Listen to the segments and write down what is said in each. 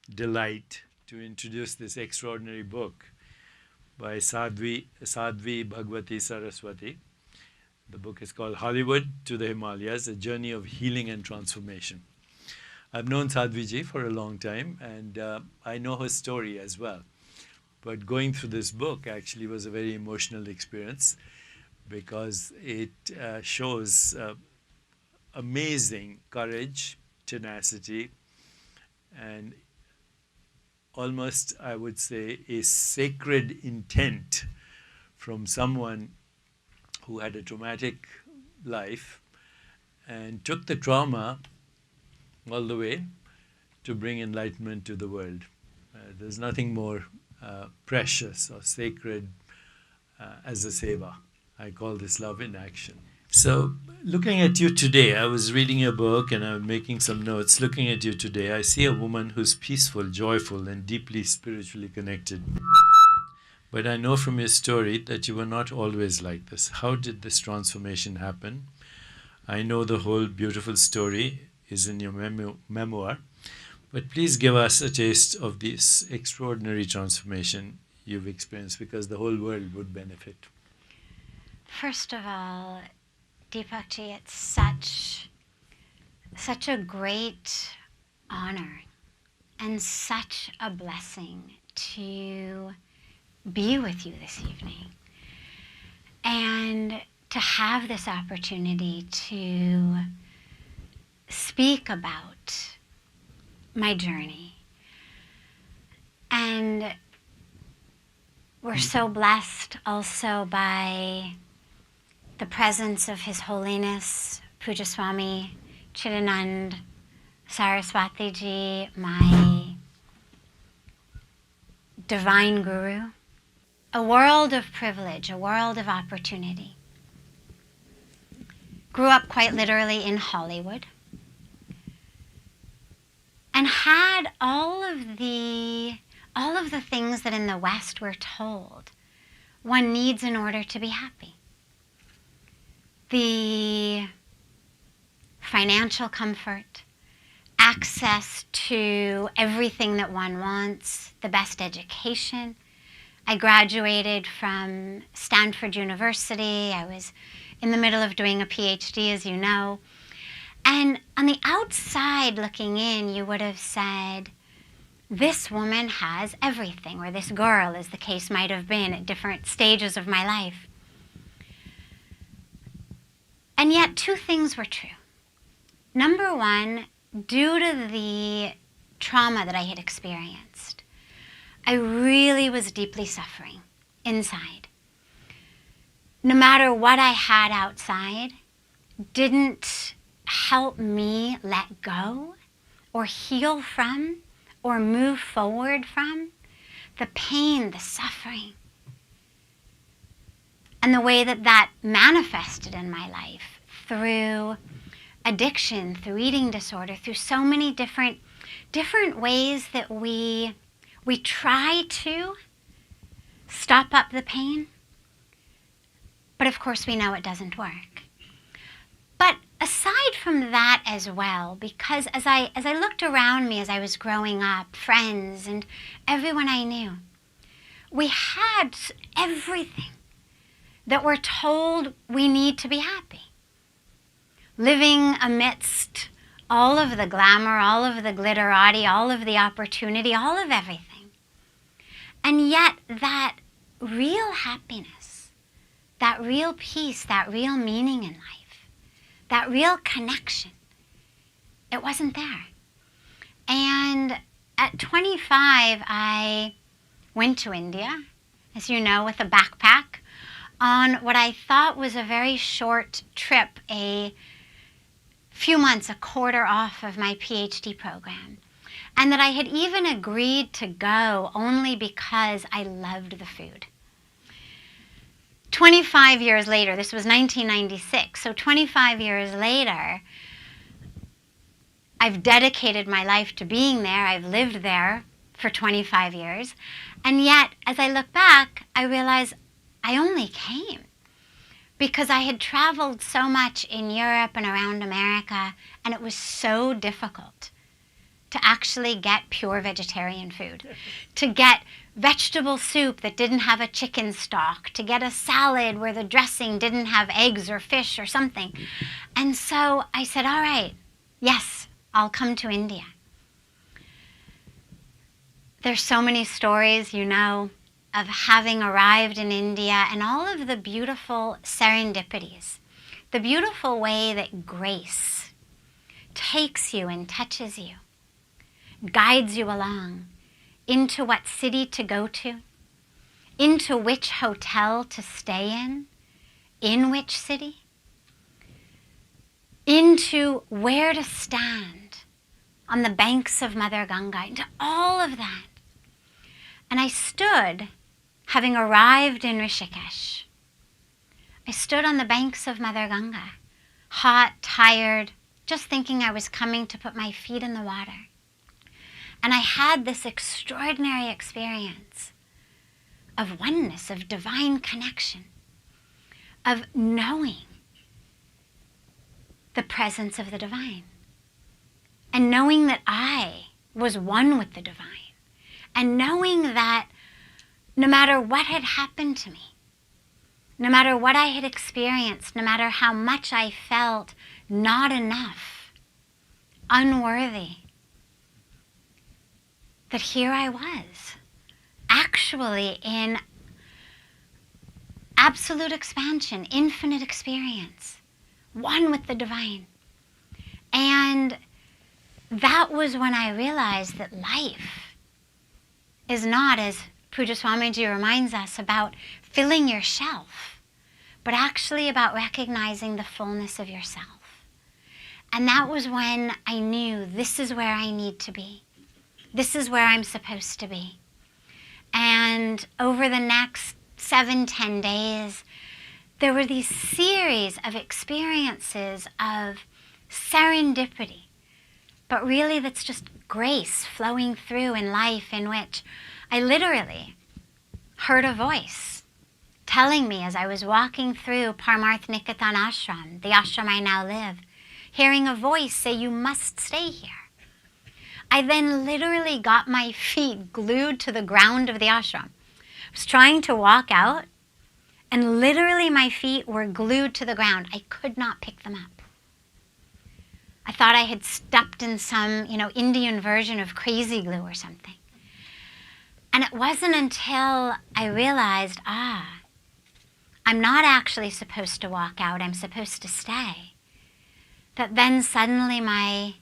delight to introduce this extraordinary book by Sadhvi Bhagawati Saraswati. The book is called Hollywood to the Himalayas, A Journey of Healing and Transformation. I've known Sadhviji for a long time, and I know her story as well. But going through this book actually was a very emotional experience because it shows amazing courage, tenacity, and almost, I would say, a sacred intent from someone who had a traumatic life and took the trauma all the way to bring enlightenment to the world. There's nothing more precious or sacred as a seva. I call this love in action. So, looking at you today, I was reading your book and I'm making some notes. Looking at you today, I see a woman who's peaceful, joyful, and deeply spiritually connected. But I know from your story that you were not always like this. How did this transformation happen? I know the whole beautiful story is in your memoir, but please give us a taste of this extraordinary transformation you've experienced, because the whole world would benefit. First of all, Deepakji, it's such a great honor and such a blessing to be with you this evening and to have this opportunity to speak about my journey. And we're so blessed also by the presence of His Holiness Pujaswami Chidanand Saraswati ji, my divine guru. A world of privilege, a world of opportunity. Grew up quite literally in Hollywood and had all of the things that in the West we're told one needs in order to be happy. The financial comfort, access to everything that one wants, the best education. I graduated from Stanford University. I was in the middle of doing a PhD, as you know. And on the outside looking in, you would have said, this woman has everything, or this girl, as the case might have been at different stages of my life. And yet two things were true. Number one, due to the trauma that I had experienced, I really was deeply suffering inside. No matter what I had outside, didn't help me let go or heal from or move forward from the pain, the suffering, and the way that that manifested in my life through addiction, through eating disorder, through so many different ways that we try to stop up the pain, but of course we know it doesn't work. But aside from that as well, because as I looked around me as I was growing up, friends and everyone I knew, we had everything that we're told we need to be happy. Living amidst all of the glamour, all of the glitterati, all of the opportunity, all of everything. And yet that real happiness, that real peace, that real meaning in life, that real connection, it wasn't there. And at 25, I went to India, as you know, with a backpack on what I thought was a very short trip, a few months, a quarter off of my PhD program. And that I had even agreed to go only because I loved the food. 25 years later, this was 1996, so 25 years later, I've dedicated my life to being there. I've lived there for 25 years. And yet, as I look back, I realize I only came because I had traveled so much in Europe and around America, and it was so difficult to actually get pure vegetarian food, to get vegetable soup that didn't have a chicken stock, to get a salad where the dressing didn't have eggs or fish or something. And so I said, all right, yes, I'll come to India. There's so many stories, you know, of having arrived in India and all of the beautiful serendipities, the beautiful way that grace takes you and touches you, guides you along into what city to go to, into which hotel to stay in which city, into where to stand on the banks of Mother Ganga, into all of that. And I stood, having arrived in Rishikesh, I stood on the banks of Mother Ganga, hot, tired, just thinking I was coming to put my feet in the water. And I had this extraordinary experience of oneness, of divine connection, of knowing the presence of the divine, and knowing that I was one with the divine, and knowing that no matter what had happened to me, no matter what I had experienced, no matter how much I felt not enough, unworthy, that here I was, actually in absolute expansion, infinite experience, one with the divine. And that was when I realized that life is not, as Puja Swamiji reminds us, about filling your shelf, but actually about recognizing the fullness of yourself. And that was when I knew this is where I need to be. This is where I'm supposed to be. And over the next 7-10 days, there were these series of experiences of serendipity, but really that's just grace flowing through in life, in which I literally heard a voice telling me as I was walking through Parmarth Nikatan Ashram, the ashram I now live, hearing a voice say, you must stay here. I then literally got my feet glued to the ground of the ashram. I was trying to walk out, and literally my feet were glued to the ground. I could not pick them up. I thought I had stepped in some, Indian version of crazy glue or something. And it wasn't until I realized, I'm not actually supposed to walk out, I'm supposed to stay, that then suddenly my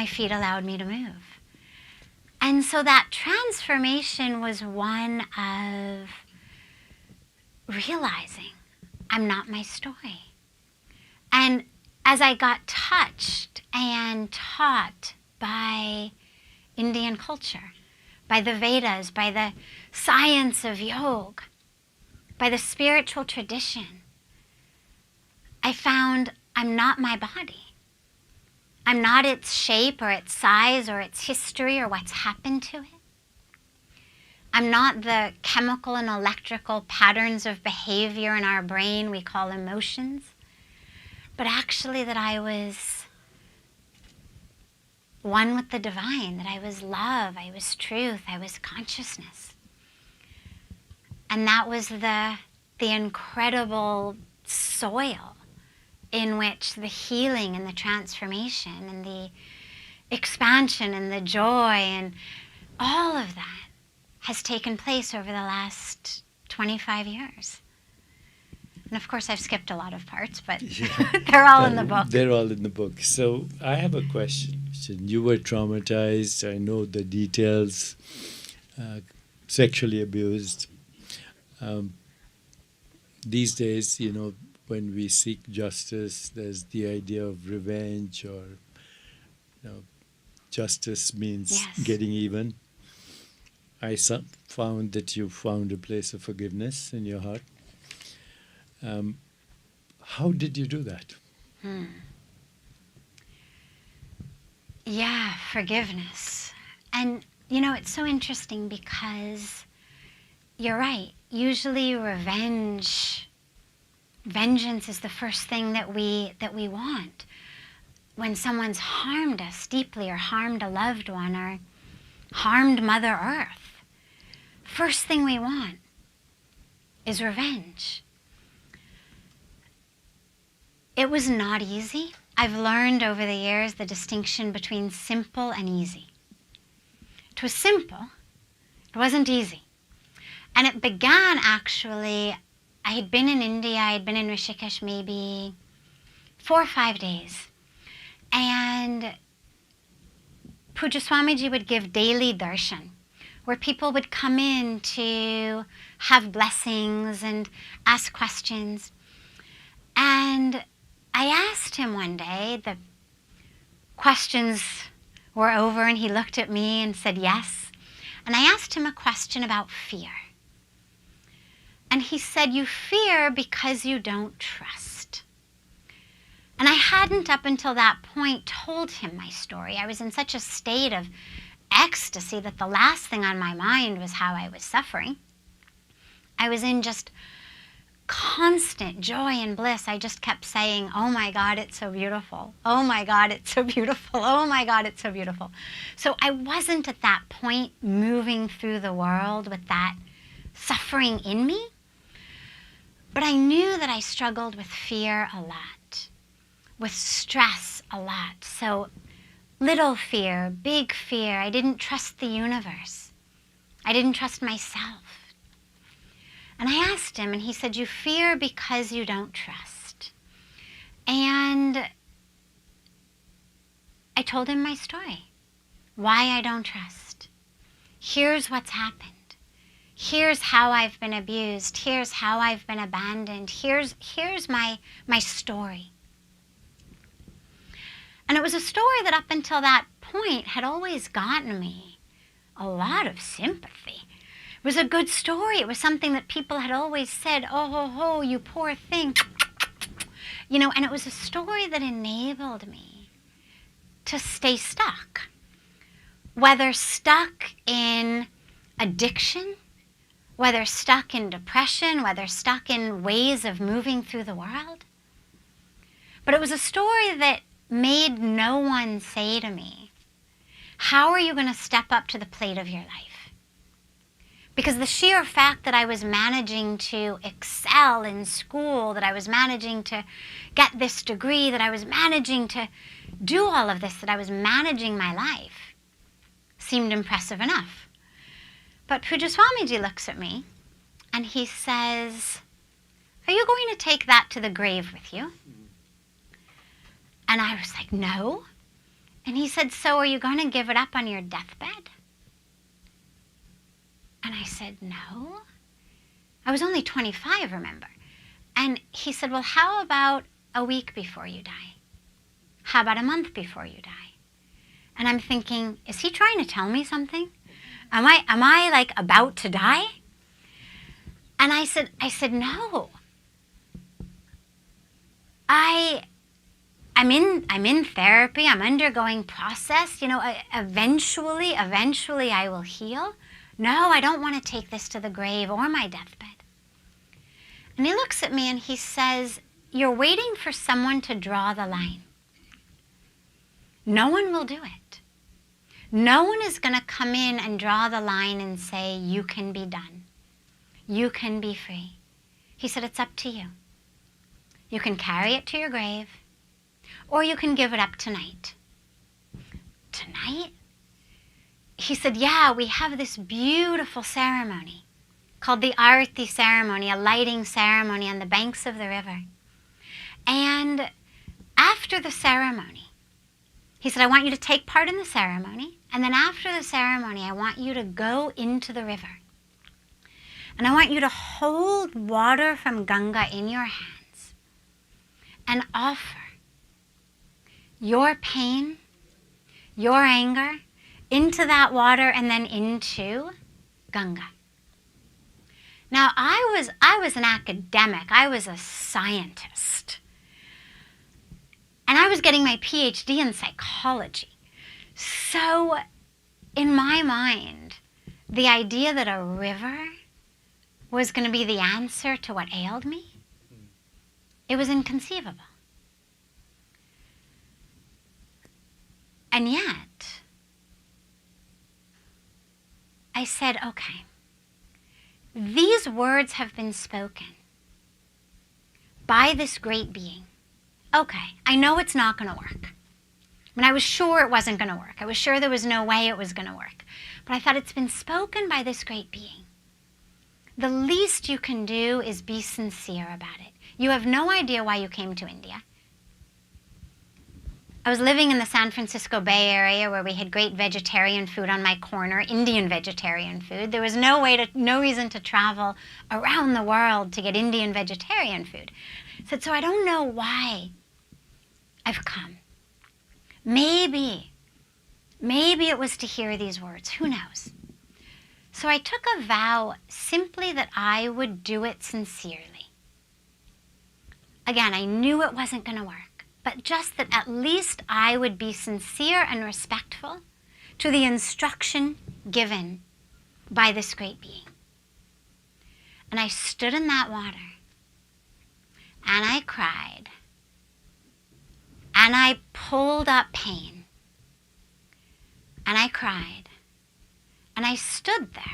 feet allowed me to move. And so that transformation was one of realizing I'm not my story. And as I got touched and taught by Indian culture, by the Vedas, by the science of yoga, by the spiritual tradition, I found I'm not my body. I'm not its shape or its size or its history or what's happened to it. I'm not the chemical and electrical patterns of behavior in our brain we call emotions, but actually that I was one with the divine, that I was love, I was truth, I was consciousness. And that was the incredible soil in which the healing and the transformation and the expansion and the joy and all of that has taken place over the last 25 years. And of course I've skipped a lot of parts, but they're all in the book. They're all in the book. So I have a question. You were traumatized, I know the details, sexually abused. These days, when we seek justice, there's the idea of revenge, or justice means getting even. I found that you found a place of forgiveness in your heart. How did you do that? Yeah, forgiveness. And, it's so interesting because you're right. Usually vengeance is the first thing that we want. when someone's harmed us deeply or harmed a loved one or harmed Mother Earth, first thing we want is revenge. It was not easy. I've learned over the years the distinction between simple and easy. It was simple. It wasn't easy. And it began actually, I had been in India, I had been in Rishikesh maybe 4 or 5 days. And Puja Swamiji would give daily darshan, where people would come in to have blessings and ask questions. And I asked him one day, the questions were over and he looked at me and said yes. And I asked him a question about fear. And he said, you fear because you don't trust. And I hadn't up until that point told him my story. I was in such a state of ecstasy that the last thing on my mind was how I was suffering. I was in just constant joy and bliss. I just kept saying, oh my God, it's so beautiful. Oh my God, it's so beautiful. Oh my God, it's so beautiful. So I wasn't at that point moving through the world with that suffering in me. But I knew that I struggled with fear a lot, with stress a lot. So little fear, big fear. I didn't trust the universe. I didn't trust myself. And I asked him, and he said, you fear because you don't trust. And I told him my story, why I don't trust. Here's what's happened. Here's how I've been abused. Here's how I've been abandoned. Here's my story. And it was a story that up until that point had always gotten me a lot of sympathy. It was a good story. It was something that people had always said, oh, ho, ho, you poor thing. You know, and it was a story that enabled me to stay stuck. Whether stuck in addiction, whether stuck in depression, whether stuck in ways of moving through the world. But it was a story that made no one say to me, how are you going to step up to the plate of your life? Because the sheer fact that I was managing to excel in school, that I was managing to get this degree, that I was managing to do all of this, that I was managing my life, seemed impressive enough. But Puja Swamiji looks at me and he says, are you going to take that to the grave with you? And I was like, no. And he said, so are you going to give it up on your deathbed? And I said, no. I was only 25, remember. And he said, well, how about a week before you die? How about a month before you die? And I'm thinking, is he trying to tell me something? Am I like about to die? And I said, no. I'm in therapy. I'm undergoing process. You know, eventually I will heal. No, I don't want to take this to the grave or my deathbed. And he looks at me and he says, you're waiting for someone to draw the line. No one will do it. No one is going to come in and draw the line and say, you can be done. You can be free. He said, it's up to you. You can carry it to your grave, or you can give it up tonight. Tonight? He said, yeah, we have this beautiful ceremony called the Arati ceremony, a lighting ceremony on the banks of the river. And after the ceremony, he said, I want you to take part in the ceremony, and then after the ceremony, I want you to go into the river. And I want you to hold water from Ganga in your hands and offer your pain, your anger, into that water and then into Ganga. Now, I was an academic. I was a scientist. And I was getting my PhD in psychology. So, in my mind, the idea that a river was going to be the answer to what ailed me, it was inconceivable. And yet, I said, okay, these words have been spoken by this great being. Okay, I know it's not going to work. I mean, I was sure it wasn't going to work. I was sure there was no way it was going to work. But I thought, it's been spoken by this great being. The least you can do is be sincere about it. You have no idea why you came to India. I was living in the San Francisco Bay Area where we had great vegetarian food on my corner, Indian vegetarian food. There was no reason to travel around the world to get Indian vegetarian food. I said, so I don't know why I've come. Maybe it was to hear these words. Who knows? So I took a vow simply that I would do it sincerely. Again, I knew it wasn't going to work, but just that at least I would be sincere and respectful to the instruction given by this great being. And I stood in that water, and I cried, and I pulled up pain, and I cried, and I stood there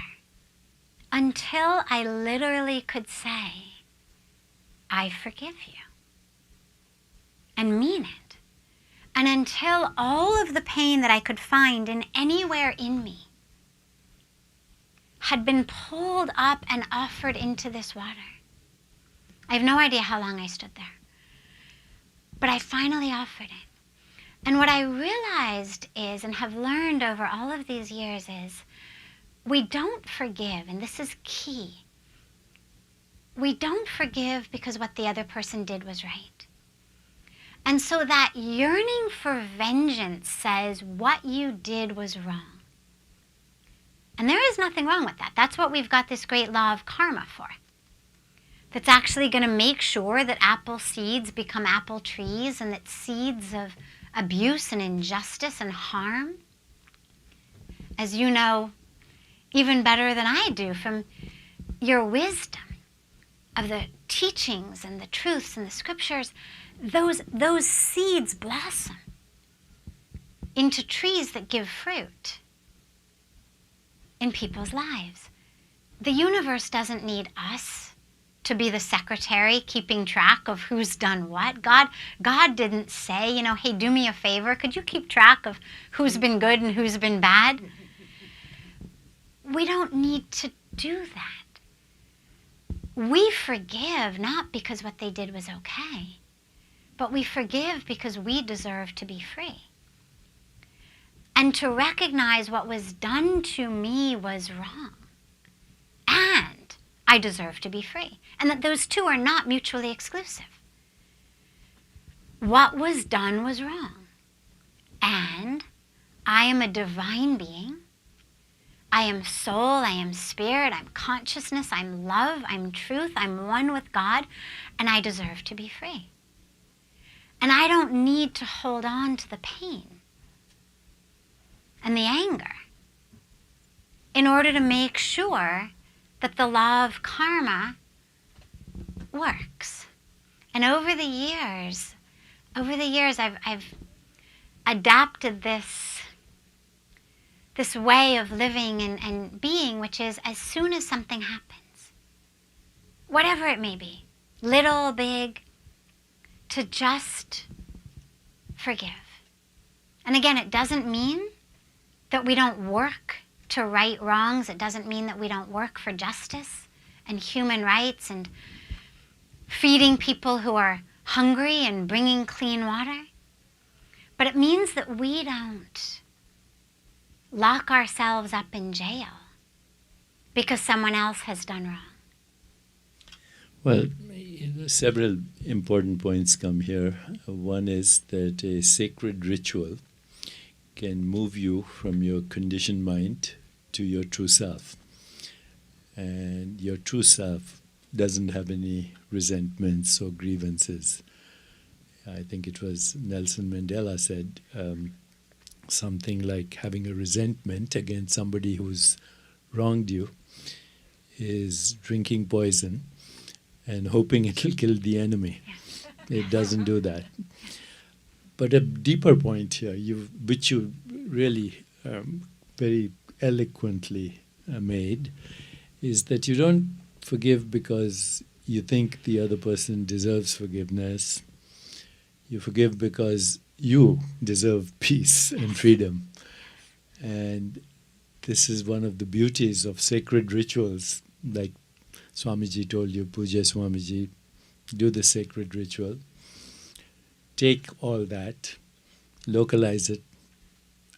until I literally could say, I forgive you, and mean it. And until all of the pain that I could find in anywhere in me had been pulled up and offered into this water. I have no idea how long I stood there, but I finally offered it. And what I realized is, and have learned over all of these years, is we don't forgive, and this is key. We don't forgive because what the other person did was right. And so that yearning for vengeance says what you did was wrong. And there is nothing wrong with that. That's what we've got this great law of karma for. That's actually going to make sure that apple seeds become apple trees, and that seeds of abuse and injustice and harm, as you know even better than I do from your wisdom of the teachings and the truths and the scriptures, those seeds blossom into trees that give fruit in people's lives. The universe doesn't need us to be the secretary keeping track of who's done what. God didn't say, hey, do me a favor. Could you keep track of who's been good and who's been bad? We don't need to do that. We forgive not because what they did was okay, but we forgive because we deserve to be free. And to recognize what was done to me was wrong. And I deserve to be free. And that those two are not mutually exclusive. What was done was wrong. And I am a divine being. I am soul, I am spirit, I'm consciousness, I'm love, I'm truth, I'm one with God, and I deserve to be free. And I don't need to hold on to the pain and the anger in order to make sure that the law of karma works. And over the years, I've adapted this way of living and being, which is as soon as something happens, whatever it may be, little, big, to just forgive. And again, it doesn't mean that we don't work to right wrongs. It doesn't mean that we don't work for justice and human rights and feeding people who are hungry and bringing clean water. But it means that we don't lock ourselves up in jail because someone else has done wrong. Well, several important points come here. One is that a sacred ritual can move you from your conditioned mind to your true self. And your true self doesn't have any resentments or grievances. I think it was Nelson Mandela said something like having a resentment against somebody who's wronged you is drinking poison and hoping it'll kill the enemy. It doesn't do that. But a deeper point here, which you really very eloquently made, is that you don't forgive because you think the other person deserves forgiveness. You forgive because you deserve peace and freedom. And this is one of the beauties of sacred rituals, like Swamiji told you, Puja Swamiji, do the sacred ritual. Take all that, localize it,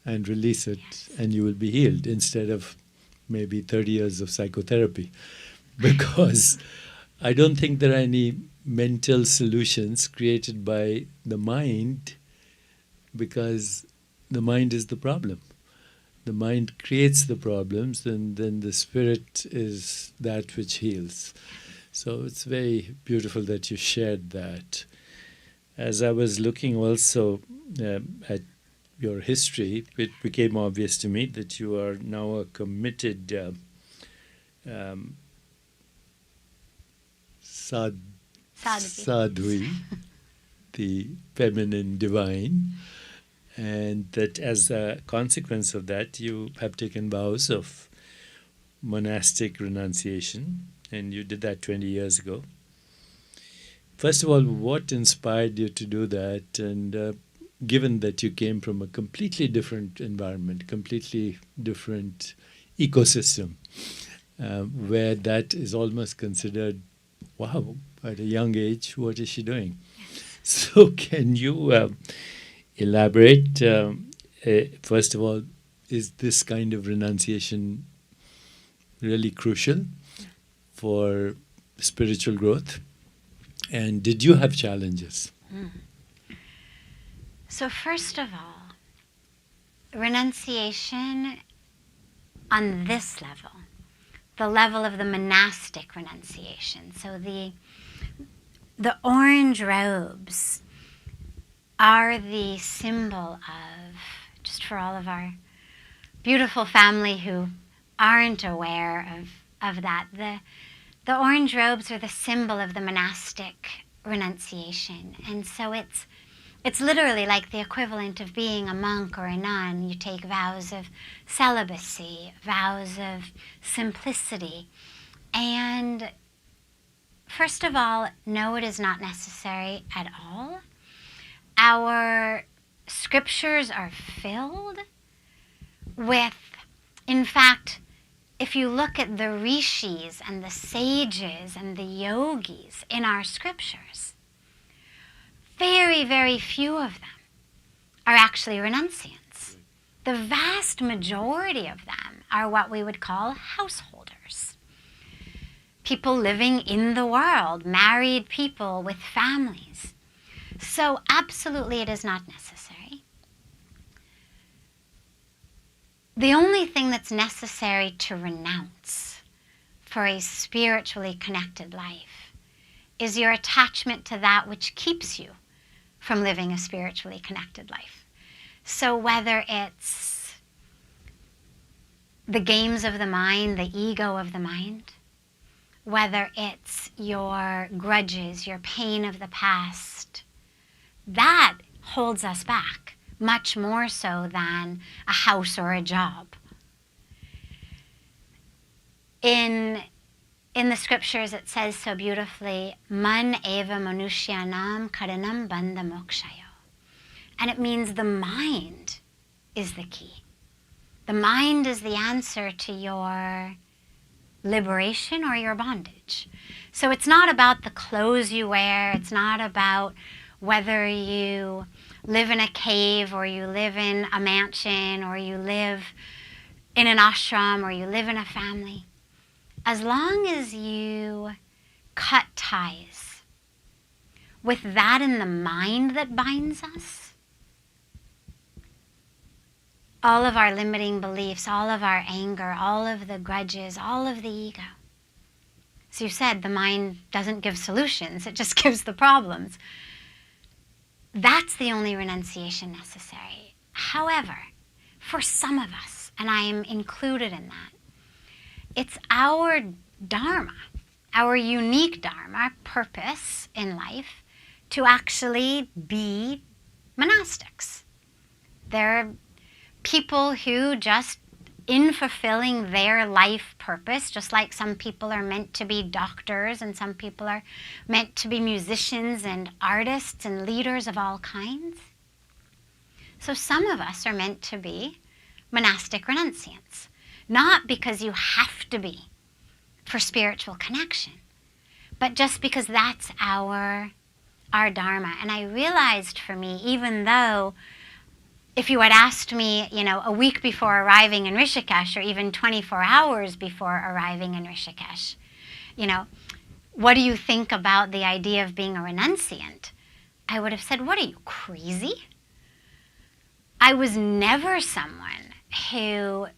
and release it, and you will be healed instead of maybe 30 years of psychotherapy. Because I don't think there are any mental solutions created by the mind, because the mind is the problem. The mind creates the problems, and then the spirit is that which heals. So it's very beautiful that you shared that. As I was looking also at your history, it became obvious to me that you are now a committed Sadhvi, the feminine divine, and that as a consequence of that, you have taken vows of monastic renunciation, and you did that 20 years ago. First of all, what inspired you to do that? And given that you came from a completely different environment, completely different ecosystem, where that is almost considered, wow, at a young age, what is she doing? So can you elaborate? First of all, is this kind of renunciation really crucial for spiritual growth? And did you have challenges? So first of all, renunciation on this level, the level of the monastic renunciation. So the orange robes are the symbol of, just for all of our beautiful family who aren't aware of that, the orange robes are the symbol of the monastic renunciation. And so it's literally like the equivalent of being a monk or a nun. You take vows of celibacy, vows of simplicity. And first of all, no, it is not necessary at all. Our scriptures are filled with, in fact, if you look at the rishis and the sages and the yogis in our scriptures, very, very few of them are actually renunciants. The vast majority of them are what we would call householders. People living in the world, married people with families. So absolutely it is not necessary. The only thing that's necessary to renounce for a spiritually connected life is your attachment to that which keeps you from living a spiritually connected life. So whether it's the games of the mind, the ego of the mind, whether it's your grudges, your pain of the past, that holds us back much more so than a house or a job. In the scriptures it says so beautifully, man eva manushyanam karanam bandha mokshayo. And it means the mind is the key. The mind is the answer to your liberation or your bondage. So it's not about the clothes you wear. It's not about whether you live in a cave or you live in a mansion or you live in an ashram or you live in a family. As long as you cut ties with that in the mind that binds us, all of our limiting beliefs, all of our anger, all of the grudges, all of the ego. So you said the mind doesn't give solutions, it just gives the problems. That's the only renunciation necessary. However, for some of us, and I am included in that, it's our dharma, our unique dharma, our purpose in life, to actually be monastics. They're people who just, in fulfilling their life purpose, just like some people are meant to be doctors and some people are meant to be musicians and artists and leaders of all kinds. So some of us are meant to be monastic renunciants, not because you have to be for spiritual connection, but just because that's our dharma. And I realized for me, even though if you had asked me, a week before arriving in Rishikesh, or even 24 hours before arriving in Rishikesh, what do you think about the idea of being a renunciant? I would have said, what are you, crazy? I was never someone who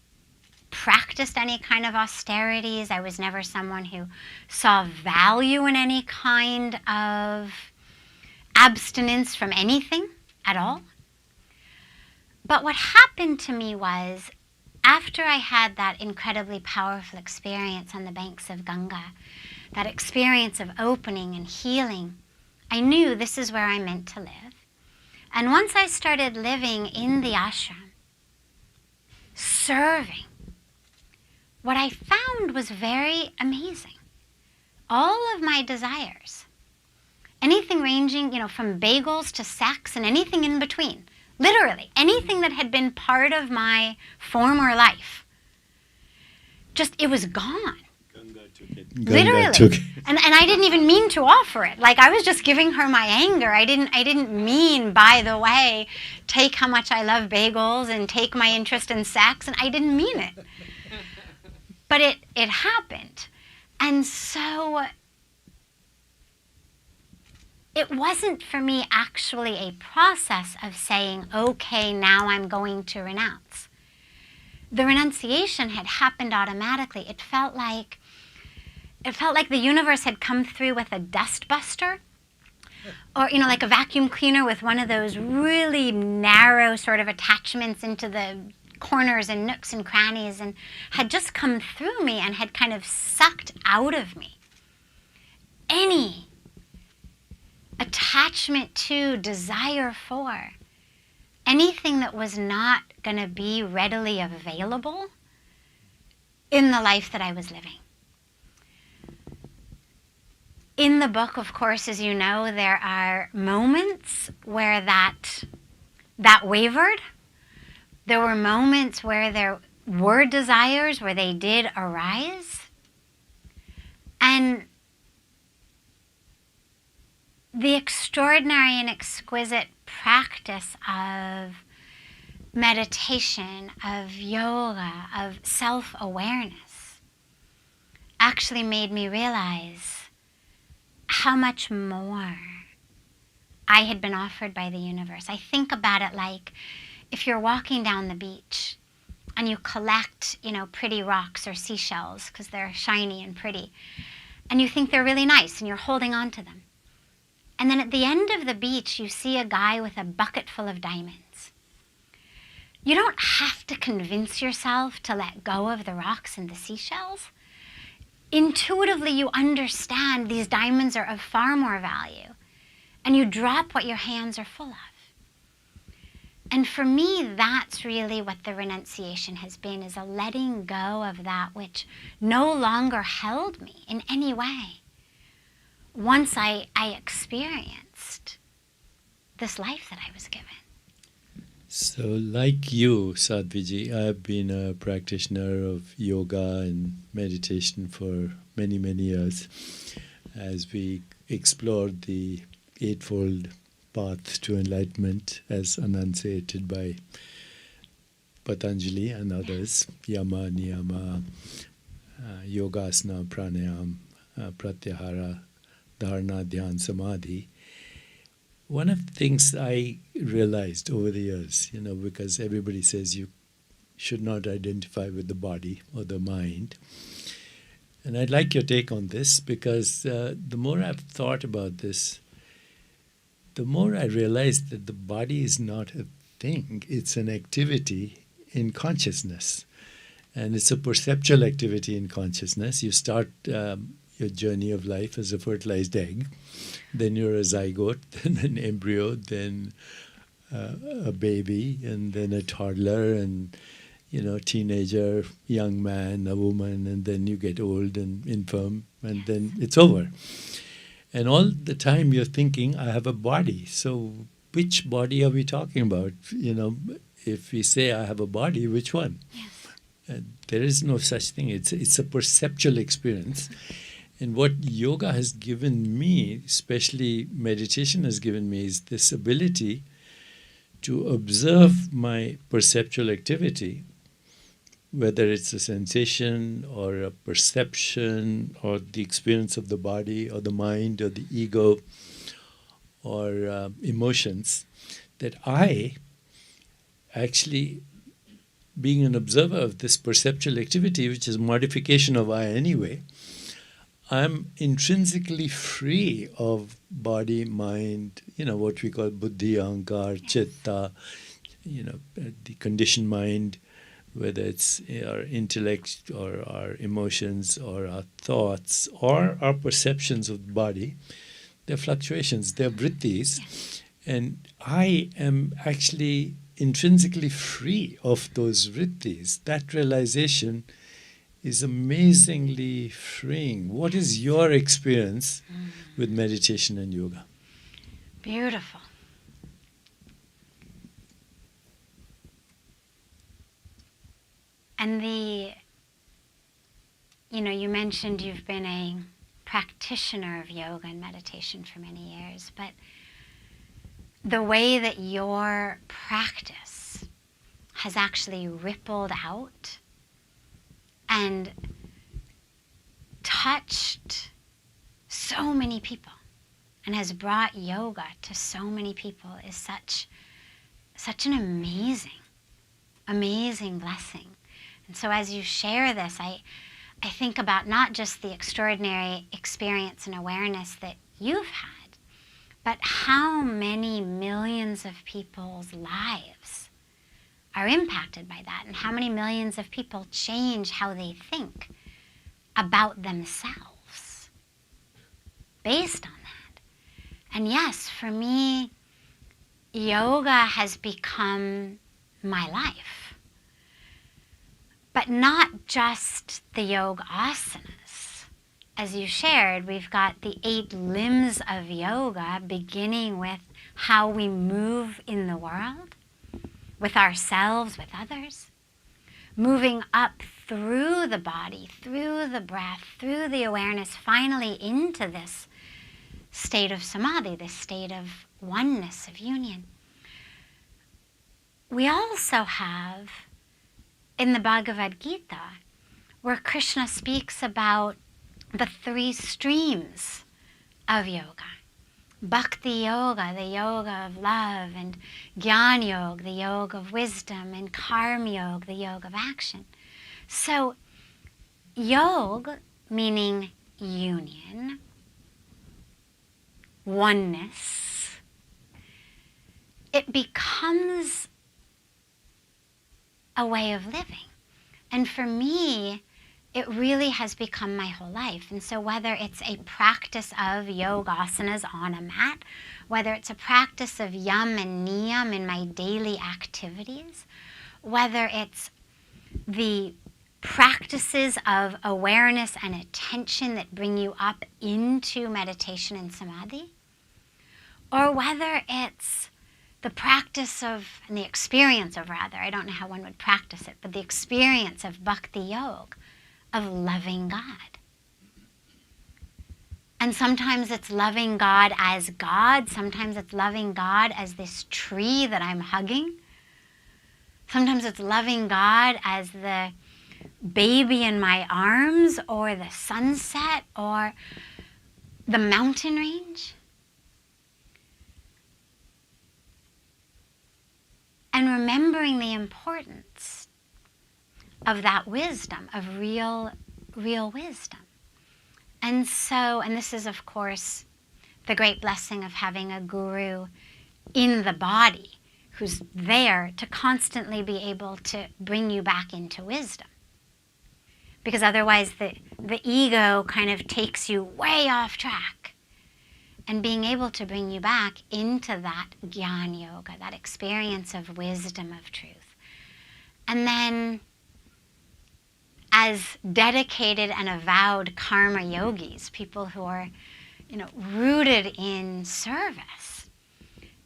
practiced any kind of austerities. I was never someone who saw value in any kind of abstinence from anything at all. But what happened to me was, after I had that incredibly powerful experience on the banks of Ganga, that experience of opening and healing, I knew this is where I meant to live. And once I started living in the ashram, serving, what I found was very amazing. All of my desires, anything ranging, from bagels to sex and anything in between, literally anything that had been part of my former life, it was gone. Ganga took it. Literally. Took it. And I didn't even mean to offer it. Like, I was just giving her my anger. I didn't mean, by the way, take how much I love bagels and take my interest in sex, and I didn't mean it. But it happened. And so it wasn't for me actually a process of saying, okay, now I'm going to renounce. The renunciation had happened automatically. It felt like the universe had come through with a dust buster, or like a vacuum cleaner with one of those really narrow sort of attachments into the corners and nooks and crannies, and had just come through me and had kind of sucked out of me any attachment to, desire for, anything that was not going to be readily available in the life that I was living. In the book, of course, as you know, there are moments where that wavered. There were moments where there were desires, where they did arise. And the extraordinary and exquisite practice of meditation, of yoga, of self-awareness actually made me realize how much more I had been offered by the universe. I think about it like if you're walking down the beach and you collect, pretty rocks or seashells because they're shiny and pretty, and you think they're really nice and you're holding on to them. And then at the end of the beach, you see a guy with a bucket full of diamonds. You don't have to convince yourself to let go of the rocks and the seashells. Intuitively, you understand these diamonds are of far more value, and you drop what your hands are full of. And for me, that's really what the renunciation has been, is a letting go of that which no longer held me in any way. Once I experienced this life that I was given. So like you, Sadhviji, I've been a practitioner of yoga and meditation for many, many years as we explored the Eightfold Path to Enlightenment as enunciated by Patanjali and others, Yama, Niyama, Yogasana, Pranayam, Pratyahara, Dharana, Dhyan, Samadhi. One of the things I realized over the years, because everybody says you should not identify with the body or the mind. And I'd like your take on this, because the more I've thought about this, the more I realized that the body is not a thing. It's an activity in consciousness. And it's a perceptual activity in consciousness. You start your journey of life as a fertilized egg. Then you're a zygote, then an embryo, then a baby, and then a toddler, and teenager, young man, a woman, and then you get old and infirm, and then it's over. And all the time you're thinking, I have a body. So which body are we talking about? If we say I have a body, which one? Yes. There is no such thing. It's a perceptual experience. And what yoga has given me, especially meditation has given me, is this ability to observe my perceptual activity, whether it's a sensation or a perception or the experience of the body or the mind or the ego or emotions, that I actually, being an observer of this perceptual activity, which is modification of I anyway, I'm intrinsically free of body, mind, what we call buddhi, ahankar, chitta, the conditioned mind, whether it's our intellect or our emotions or our thoughts or our perceptions of the body. They're fluctuations, they're vrittis. Yes. And I am actually intrinsically free of those vrittis. That realization is amazingly freeing. What is your experience with meditation and yoga? Beautiful. And you mentioned you've been a practitioner of yoga and meditation for many years, but the way that your practice has actually rippled out and touched so many people and has brought yoga to so many people is such an amazing blessing. And so as you share this, I think about not just the extraordinary experience and awareness that you've had, but how many millions of people's lives are impacted by that, and how many millions of people change how they think about themselves based on that. And yes, for me, yoga has become my life. But not just the yoga asanas. As you shared, we've got the 8 limbs of yoga, beginning with how we move in the world, with ourselves, with others, moving up through the body, through the breath, through the awareness, finally into this state of samadhi, this state of oneness, of union. We also have, in the Bhagavad Gita, where Krishna speaks about the 3 streams of yoga. Bhakti yoga, the yoga of love, and Jnana yoga, the yoga of wisdom, and Karma yoga, the yoga of action. So, yoga, meaning union, oneness, it becomes a way of living. And for me, it really has become my whole life. And so whether it's a practice of yogasanas on a mat, whether it's a practice of yam and niyam in my daily activities, whether it's the practices of awareness and attention that bring you up into meditation and samadhi, or whether it's the practice of, and the experience of rather, I don't know how one would practice it, but the experience of bhakti yoga, of loving God. And sometimes it's loving God as God, sometimes it's loving God as this tree that I'm hugging. Sometimes it's loving God as the baby in my arms, or the sunset, or the mountain range. And remembering the importance of that wisdom, of real wisdom. And so, and this is of course the great blessing of having a guru in the body who's there to constantly be able to bring you back into wisdom. Because otherwise the ego kind of takes you way off track. and being able to bring you back into that Gyan Yoga, that experience of wisdom, of truth. And then, as dedicated and avowed karma yogis, people who are, rooted in service,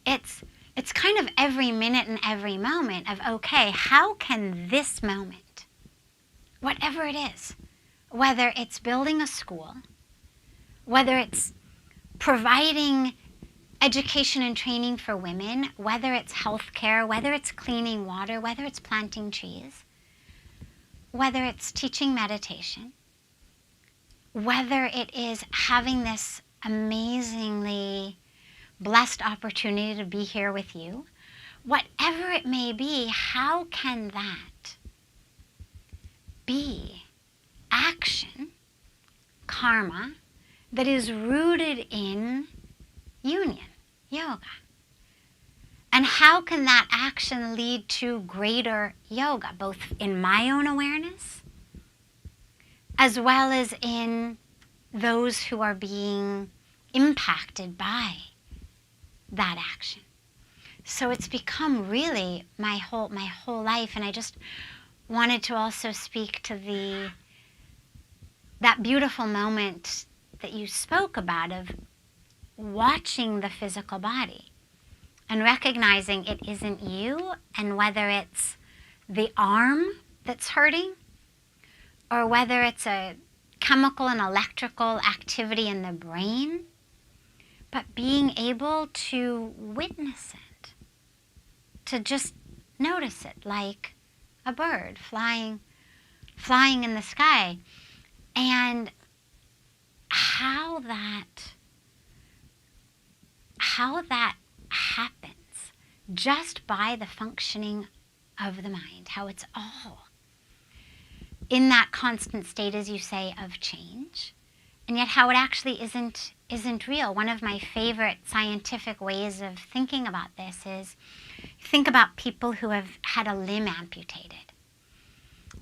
it's kind of every minute and every moment of, okay, how can this moment, whatever it is, whether it's building a school, whether it's providing education and training for women, whether it's healthcare, whether it's cleaning water, whether it's planting trees, whether it's teaching meditation, whether it is having this amazingly blessed opportunity to be here with you, whatever it may be, how can that be action, karma, that is rooted in union, yoga? And how can that action lead to greater yoga, both in my own awareness, as well as in those who are being impacted by that action? So it's become really my whole life, and I just wanted to also speak to that beautiful moment that you spoke about of watching the physical body and recognizing it isn't you, and whether it's the arm that's hurting or whether it's a chemical and electrical activity in the brain, but being able to witness it, to just notice it like a bird flying in the sky, and how that happens just by the functioning of the mind, how it's all in that constant state, as you say, of change, and yet how it actually isn't real. One of my favorite scientific ways of thinking about this is, think about people who have had a limb amputated.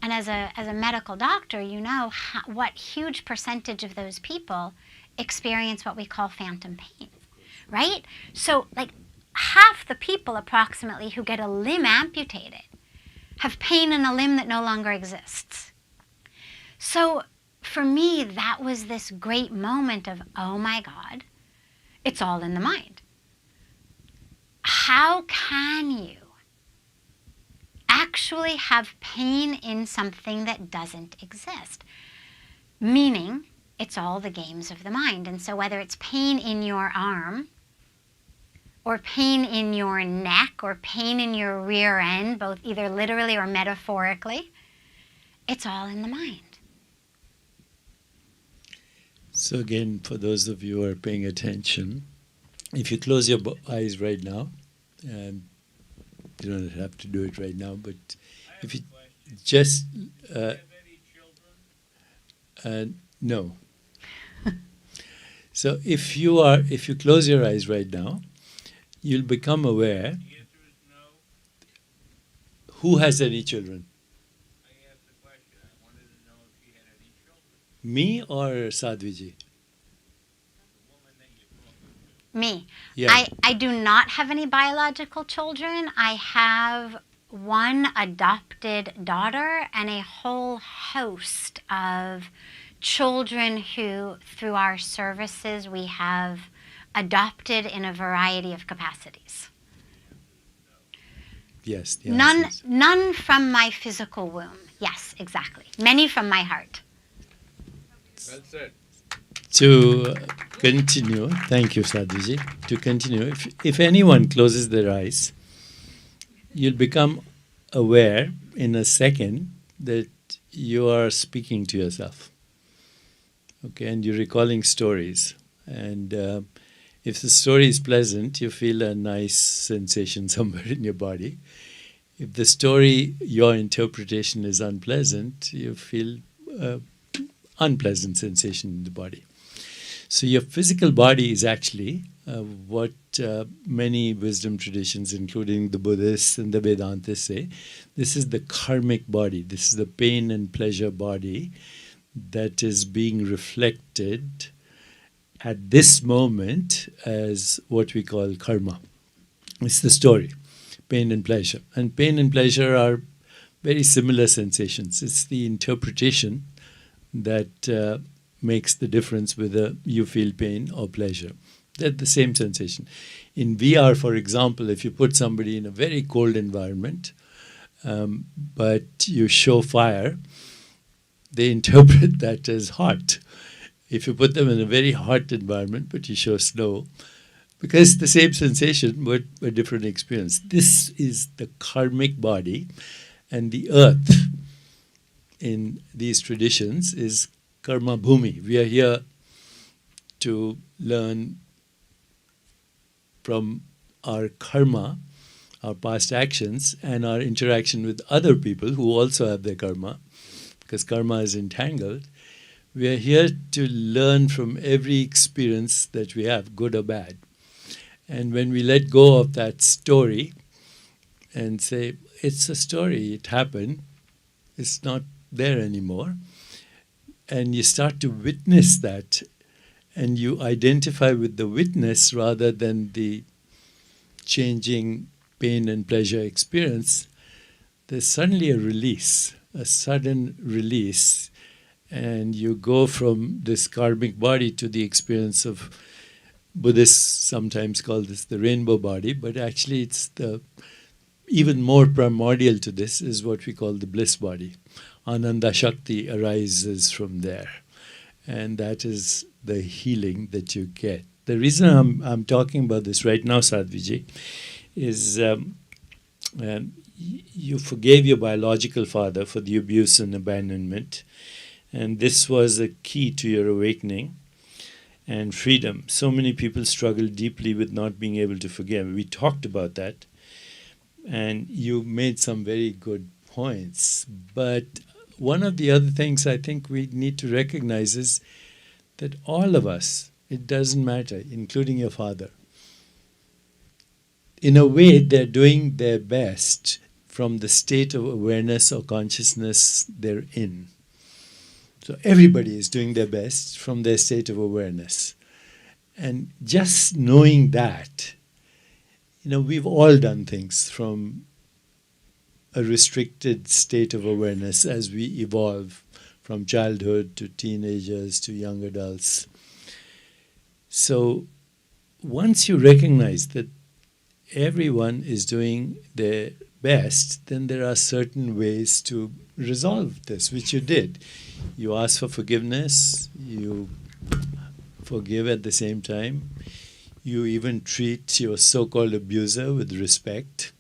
And as a medical doctor, you know what huge percentage of those people experience what we call phantom pain, right? So like half the people approximately who get a limb amputated have pain in a limb that no longer exists. So for me, that was this great moment of, oh my God, it's all in the mind. How can you actually have pain in something that doesn't exist? Meaning, it's all the games of the mind. And so whether it's pain in your arm, or pain in your neck, or pain in your rear end, both either literally or metaphorically, it's all in the mind. So again, for those of you who are paying attention, if you close your eyes right now, you don't have to do it right now, but if you just no. So if you close your eyes right now, you'll become aware. The answer is no. Who has any children? I asked the question. I wanted to know if she had any children. Me or Sadhviji? The woman that you're talking to. Me. Yeah. I do not have any biological children. I have one adopted daughter and a whole host of children who, through our services, we have adopted in a variety of capacities. Yes. The None from my physical womb. Yes, exactly. Many from my heart. That's it. To continue, thank you, Sadhviji. To continue, if anyone closes their eyes, you'll become aware in a second that you are speaking to yourself. Okay, and you're recalling stories. And if the story is pleasant, you feel a nice sensation somewhere in your body. If the story, your interpretation is unpleasant, you feel unpleasant sensation in the body. So your physical body is actually what many wisdom traditions, including the Buddhists and the Vedantists, say. This is the karmic body. This is the pain and pleasure body that is being reflected at this moment as what we call karma. It's the story, pain and pleasure. And pain and pleasure are very similar sensations. It's the interpretation that makes the difference whether you feel pain or pleasure. They're the same sensation. In VR, for example, if you put somebody in a very cold environment, but you show fire, they interpret that as hot. If you put them in a very hot environment, but you show snow, because it's the same sensation, but a different experience. This is the karmic body, and the earth in these traditions is karma bhumi. We are here to learn from our karma, our past actions, and our interaction with other people who also have their karma, because karma is entangled. We are here to learn from every experience that we have, good or bad. And when we let go of that story and say, it's a story, it happened, it's not there anymore, and you start to witness that, and you identify with the witness rather than the changing pain and pleasure experience, there's suddenly a release, a sudden release, and you go from this karmic body to the experience of, Buddhists sometimes call this the rainbow body, but actually it's the even more primordial to this is what we call the bliss body. Ananda Shakti arises from there, and that is the healing that you get. The reason I'm talking about this right now, Sadhviji, is you forgave your biological father for the abuse and abandonment, and this was a key to your awakening and freedom. So many people struggle deeply with not being able to forgive. We talked about that, and you made some very good points. But one of the other things I think we need to recognize is that all of us, it doesn't matter, including your father, in a way they're doing their best from the state of awareness or consciousness they're in. So everybody is doing their best from their state of awareness. And just knowing that, we've all done things from a restricted state of awareness as we evolve from childhood to teenagers to young adults. So once you recognize that everyone is doing their best, then there are certain ways to resolve this, which you did. You ask for forgiveness, you forgive at the same time, you even treat your so-called abuser with respect.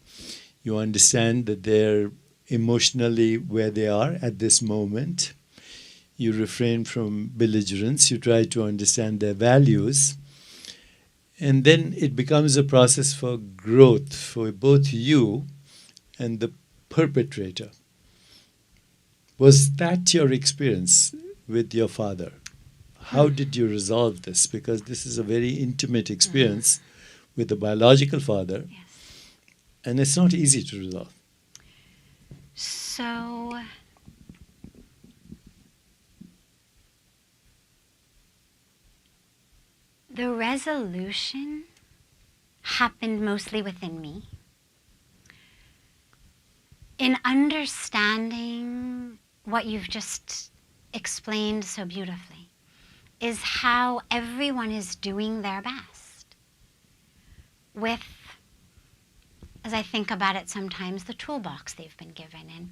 You understand that they're emotionally where they are at this moment. You refrain from belligerence, you try to understand their values. And then it becomes a process for growth for both you and the perpetrator. Was that your experience with your father? How did you resolve this? Because this is a very intimate experience with a biological father, Yes. and it's not easy to resolve. So, the resolution happened mostly within me. In understanding what you've just explained so beautifully is how everyone is doing their best with, as I think about it sometimes, the toolbox they've been given. And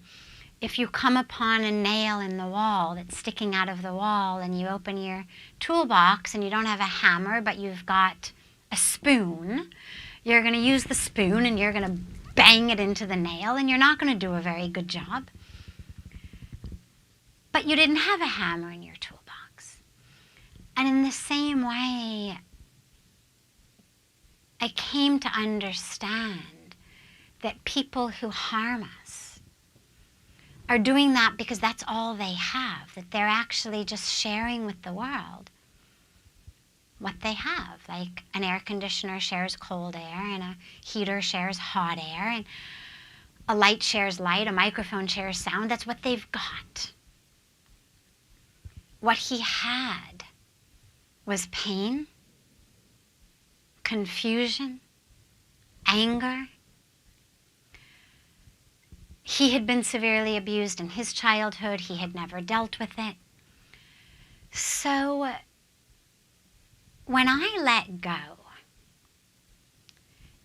if you come upon a nail in the wall that's sticking out of the wall and you open your toolbox and you don't have a hammer but you've got a spoon, you're going to use the spoon and you're going to bang it into the nail, and you're not going to do a very good job. But you didn't have a hammer in your toolbox. And in the same way, I came to understand that people who harm us are doing that because that's all they have, that they're actually just sharing with the world what they have. Like an air conditioner shares cold air, and a heater shares hot air, and a light shares light, a microphone shares sound. That's what they've got. What he had was pain, confusion, anger. He had been severely abused in his childhood. He had never dealt with it. So when I let go,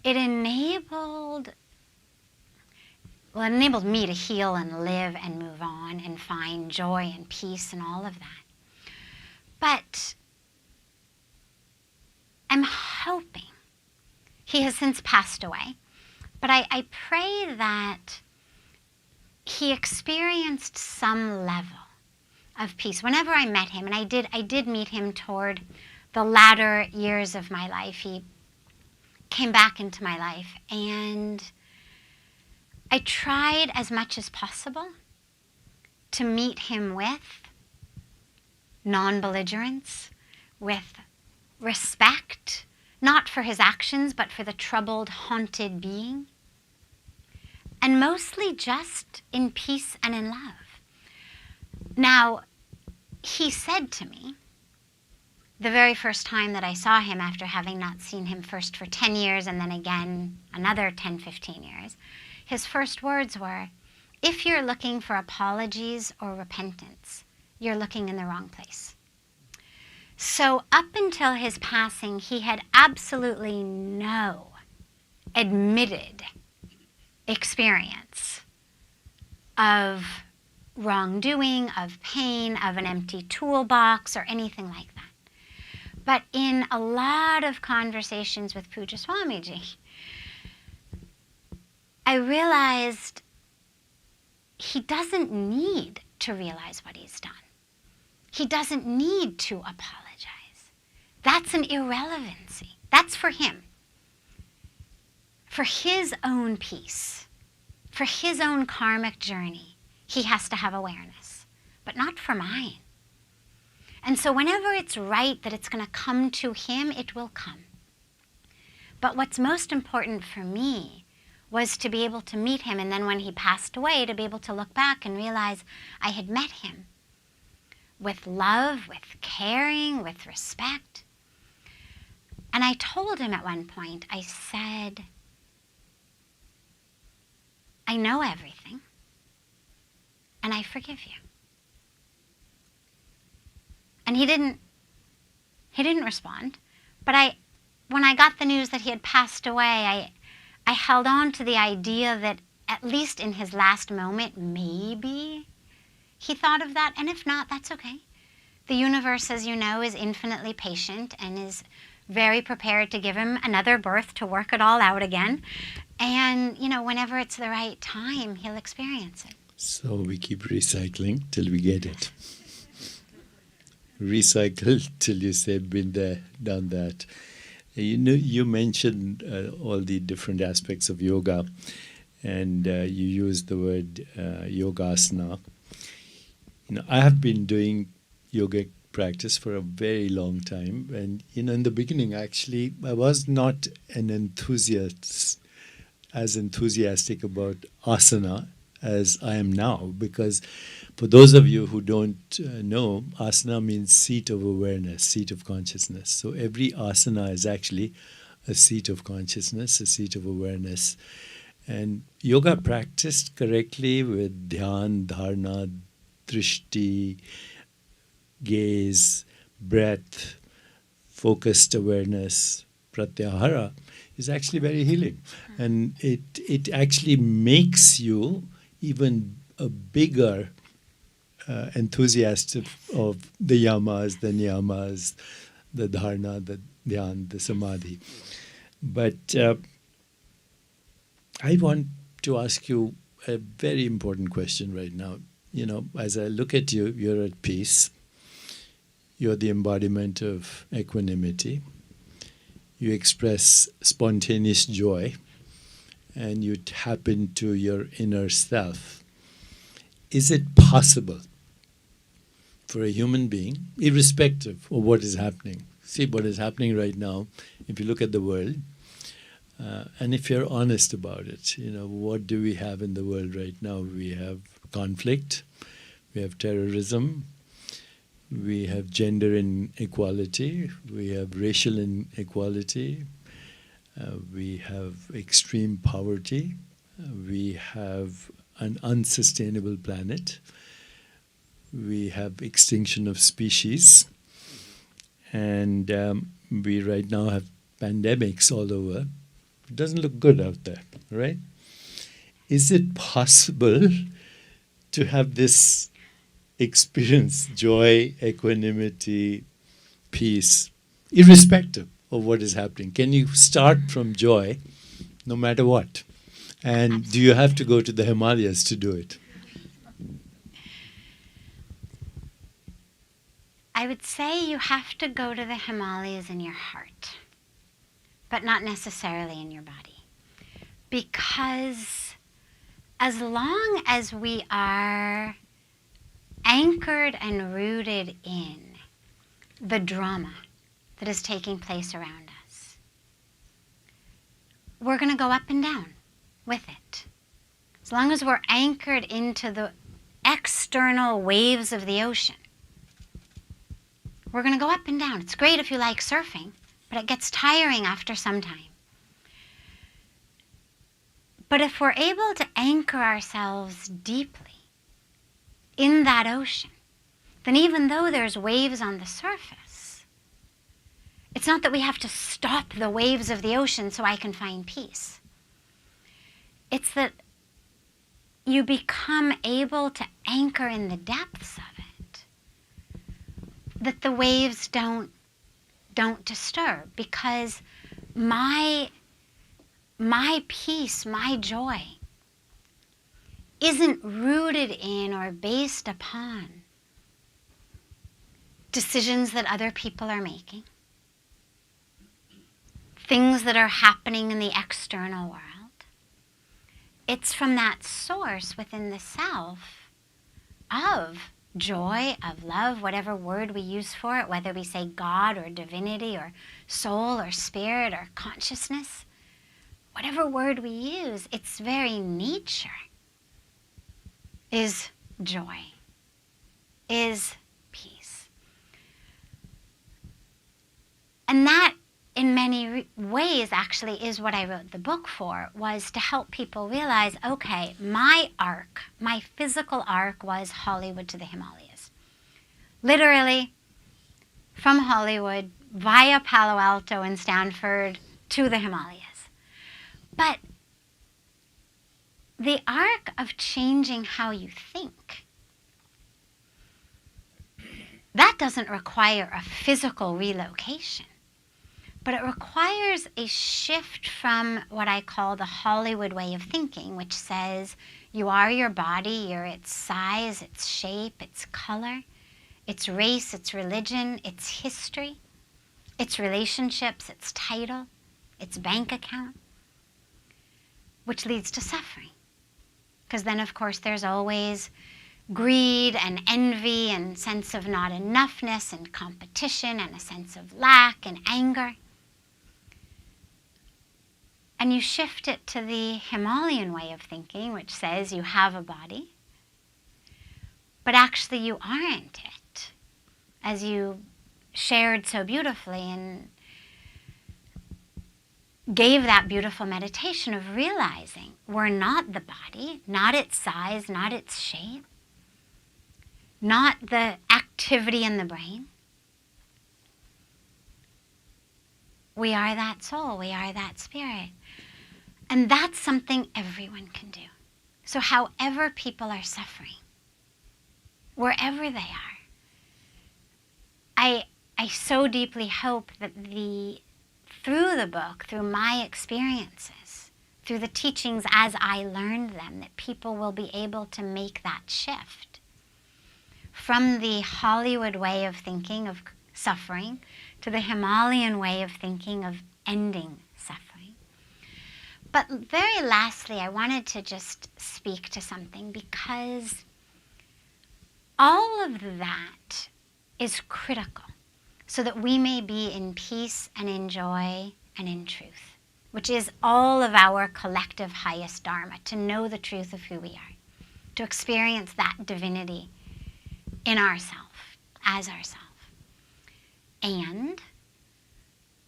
it enabled me to heal and live and move on and find joy and peace and all of that. But I'm hoping, he has since passed away, but I pray that he experienced some level of peace. Whenever I met him, and I did meet him toward the latter years of my life, he came back into my life, and I tried as much as possible to meet him with non-belligerence, with respect, not for his actions, but for the troubled, haunted being, and mostly just in peace and in love. Now, he said to me, the very first time that I saw him after having not seen him first for 10 years and then again another 10, 15 years, his first words were, if you're looking for apologies or repentance, you're looking in the wrong place. So up until his passing, he had absolutely no admitted experience of wrongdoing, of pain, of an empty toolbox, or anything like that. But in a lot of conversations with Puja Swamiji, I realized he doesn't need to realize what he's done. He doesn't need to apologize. That's an irrelevancy. That's for him. For his own peace, for his own karmic journey, he has to have awareness, but not for mine. And so whenever it's right that it's going to come to him, it will come. But what's most important for me was to be able to meet him, and then when he passed away, to be able to look back and realize I had met him with love, with caring, with respect. And I told him at one point, I said, I know everything, and I forgive you. And he didn't respond. But when I got the news that he had passed away, I held on to the idea that at least in his last moment, maybe he thought of that. And if not, that's okay. The universe, as you know, is infinitely patient and is very prepared to give him another birth to work it all out again. And, whenever it's the right time, he'll experience it. So we keep recycling till we get it. Recycle till you say, been there, done that. You mentioned all the different aspects of yoga, and you used the word Yogasana. I have been doing yoga practice for a very long time, and in the beginning, actually, I was not as enthusiastic about asana as I am now, because for those of you who don't know, asana means seat of awareness, seat of consciousness. So every asana is actually a seat of consciousness, a seat of awareness. And yoga practiced correctly with dhyan, dharana, drishti, gaze, breath, focused awareness, pratyahara, is actually very healing. And it actually makes you even a bigger enthusiast of the yamas, the niyamas, the dharana, the dhyan, the samadhi. But I want to ask you a very important question right now. As I look at you, you're at peace. You're the embodiment of equanimity. You express spontaneous joy, and you tap into your inner self. Is it possible for a human being, irrespective of what is happening? See what is happening right now, if you look at the world, and if you're honest about it, what do we have in the world right now? We have conflict, we have terrorism, we have gender inequality, we have racial inequality, we have extreme poverty, we have an unsustainable planet, we have extinction of species, and we right now have pandemics all over. It doesn't look good out there, right? Is it possible to have this experience, joy, equanimity, peace, irrespective of what is happening? Can you start from joy no matter what? And do you have to go to the Himalayas to do it? I would say you have to go to the Himalayas in your heart, but not necessarily in your body. Because as long as we are anchored and rooted in the drama that is taking place around us, we're going to go up and down with it. As long as we're anchored into the external waves of the ocean, we're going to go up and down. It's great if you like surfing, but it gets tiring after some time. But if we're able to anchor ourselves deeply in that ocean, then even though there's waves on the surface, it's not that we have to stop the waves of the ocean so I can find peace. It's that you become able to anchor in the depths of it, that the waves don't disturb, because my peace, my joy, isn't rooted in or based upon decisions that other people are making, things that are happening in the external world. It's from that source within the self of joy, of love, whatever word we use for it, whether we say God or divinity or soul or spirit or consciousness, whatever word we use, its very nature is joy, is peace. And that, in many ways, actually is what I wrote the book for, was to help people realize, okay, my arc, my physical arc was Hollywood to the Himalayas. Literally, from Hollywood, via Palo Alto and Stanford to the Himalayas. But the arc of changing how you think, that doesn't require a physical relocation. But it requires a shift from what I call the Hollywood way of thinking, which says you are your body, you're its size, its shape, its color, its race, its religion, its history, its relationships, its title, its bank account, which leads to suffering. Because then, of course, there's always greed and envy and sense of not enoughness and competition and a sense of lack and anger. And you shift it to the Himalayan way of thinking, which says you have a body, but actually you aren't it, as you shared so beautifully and gave that beautiful meditation of realizing we're not the body, not its size, not its shape, not the activity in the brain. We are that soul, we are that spirit. And that's something everyone can do. So however people are suffering, wherever they are, I so deeply hope that through the book, through my experiences, through the teachings as I learned them, that people will be able to make that shift from the Hollywood way of thinking of suffering to the Himalayan way of thinking of ending suffering. But very lastly, I wanted to just speak to something, because all of that is critical so that we may be in peace and in joy and in truth, which is all of our collective highest dharma, to know the truth of who we are, to experience that divinity in ourselves, as ourself. And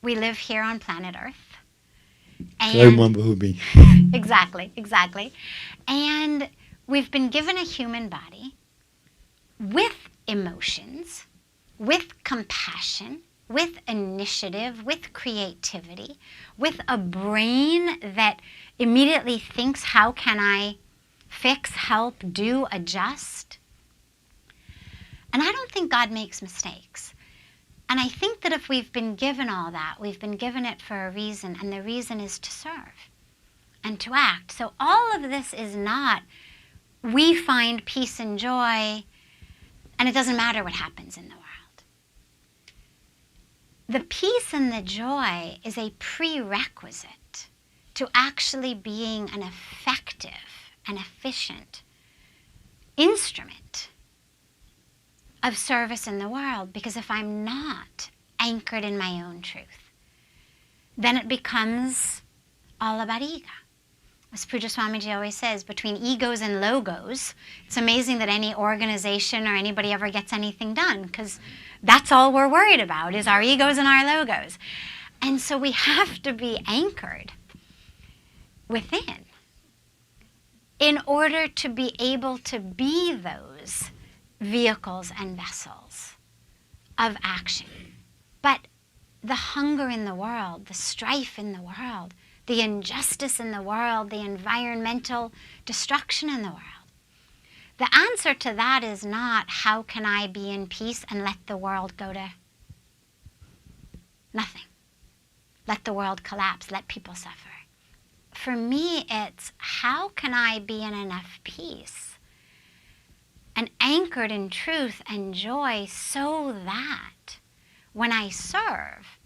we live here on planet Earth. Karma bhumi. Exactly. And we've been given a human body with emotions, with compassion, with initiative, with creativity, with a brain that immediately thinks, how can I fix, help, do, adjust? And I don't think God makes mistakes. And I think that if we've been given all that, we've been given it for a reason, and the reason is to serve and to act. So all of this is not, we find peace and joy, and it doesn't matter what happens in the world. The peace and the joy is a prerequisite to actually being an effective and efficient instrument of service in the world. Because if I'm not anchored in my own truth, then it becomes all about ego. As Puja Swamiji always says, between egos and logos, it's amazing that any organization or anybody ever gets anything done, because that's all we're worried about is our egos and our logos. And so we have to be anchored within in order to be able to be those vehicles and vessels of action. But the hunger in the world, the strife in the world, the injustice in the world, the environmental destruction in the world, the answer to that is not, how can I be in peace and let the world go to nothing? Let the world collapse, let people suffer. For me, it's, how can I be in enough peace and anchored in truth and joy so that when I serve,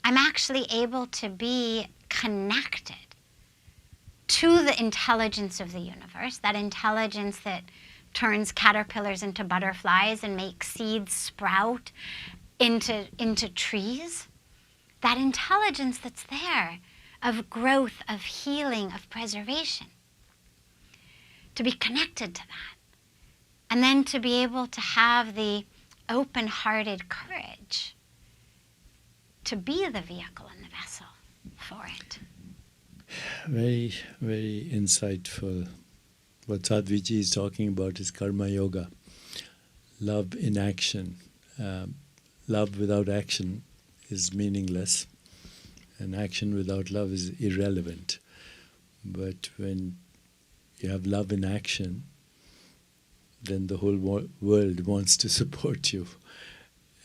I'm actually able to be connected to the intelligence of the universe, that intelligence that turns caterpillars into butterflies and makes seeds sprout into trees, that intelligence that's there of growth, of healing, of preservation. To be connected to that. And then to be able to have the open-hearted courage to be the vehicle and the vessel for it. Very, very insightful. What Sadhviji is talking about is karma yoga, love in action. Love without action is meaningless, and action without love is irrelevant. But when you have love in action, then the whole world wants to support you.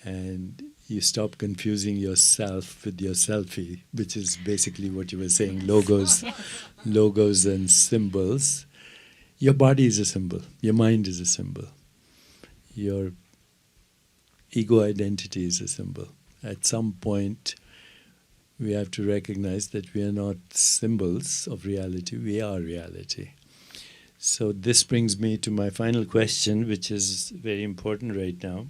And you stop confusing yourself with your selfie, which is basically what you were saying, Yes. logos and symbols. Your body is a symbol. Your mind is a symbol. Your ego identity is a symbol. At some point, we have to recognize that we are not symbols of reality, we are reality. So this brings me to my final question, which is very important right now.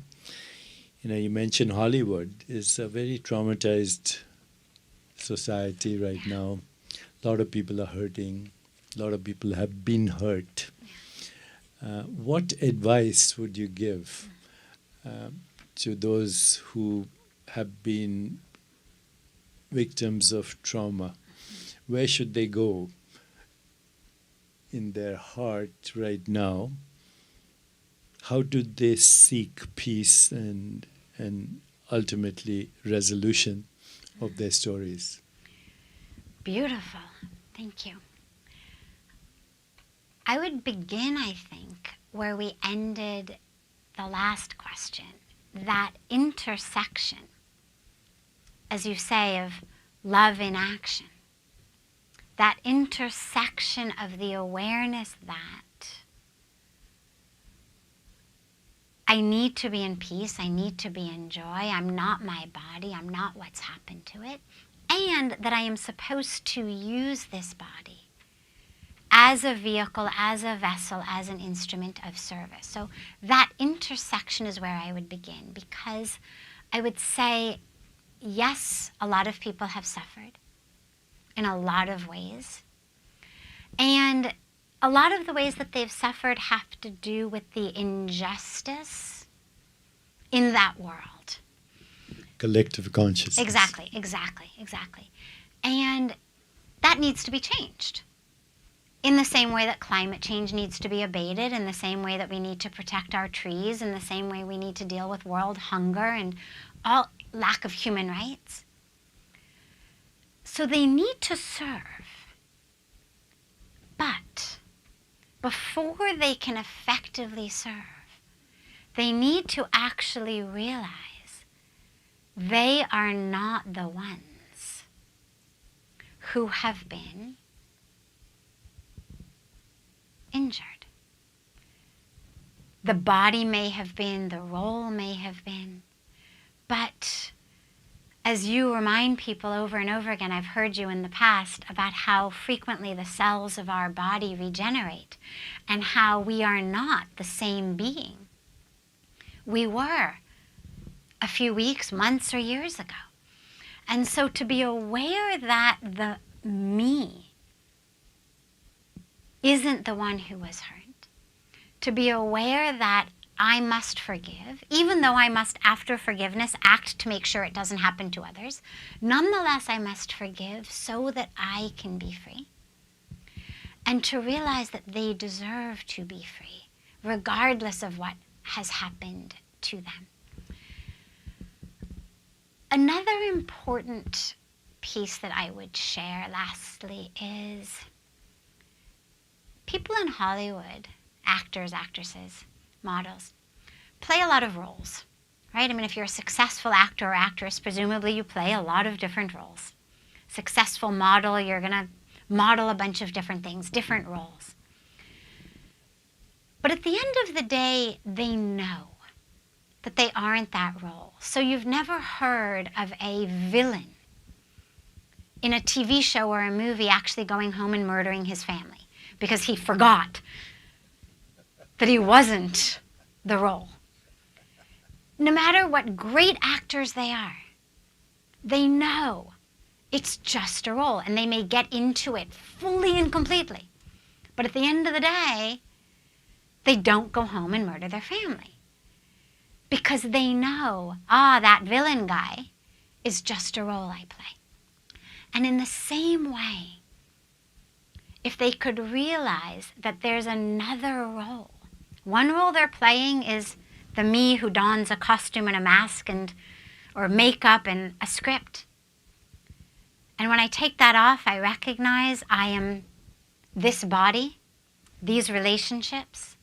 You mentioned Hollywood is a very traumatized society right now. A lot of people are hurting. A lot of people have been hurt. What advice would you give to those who have been victims of trauma? Where should they go in their heart right now? How do they seek peace and ultimately resolution of their stories? Beautiful. Thank you. I would begin, I think, where we ended the last question, that intersection, as you say, of love in action. That intersection of the awareness that I need to be in peace, I need to be in joy, I'm not my body, I'm not what's happened to it, and that I am supposed to use this body as a vehicle, as a vessel, as an instrument of service. So that intersection is where I would begin, because I would say, yes, a lot of people have suffered in a lot of ways. And a lot of the ways that they've suffered have to do with the injustice in that world. Collective consciousness. Exactly. And that needs to be changed. In the same way that climate change needs to be abated, in the same way that we need to protect our trees, in the same way we need to deal with world hunger and all lack of human rights. So they need to serve. But before they can effectively serve, they need to actually realize they are not the ones who have been injured. The body may have been, the role may have been, but as you remind people over and over again, I've heard you in the past about how frequently the cells of our body regenerate and how we are not the same being we were a few weeks, months, or years ago. And so to be aware that the me isn't the one who was hurt, to be aware that I must forgive, even though I must, after forgiveness, act to make sure it doesn't happen to others. Nonetheless, I must forgive so that I can be free. And to realize that they deserve to be free, regardless of what has happened to them. Another important piece that I would share, lastly, is people in Hollywood, actors, actresses, models, play a lot of roles, right? I mean, if you're a successful actor or actress, presumably you play a lot of different roles. Successful model, you're going to model a bunch of different things, different roles. But at the end of the day, they know that they aren't that role. So you've never heard of a villain in a TV show or a movie actually going home and murdering his family because he forgot that he wasn't the role. No matter what great actors they are, they know it's just a role, and they may get into it fully and completely. But at the end of the day, they don't go home and murder their family because they know, that villain guy is just a role I play. And in the same way, if they could realize that there's another role, one role they're playing is the me who dons a costume and a mask or makeup and a script. And when I take that off, I recognize I am this body, these relationships.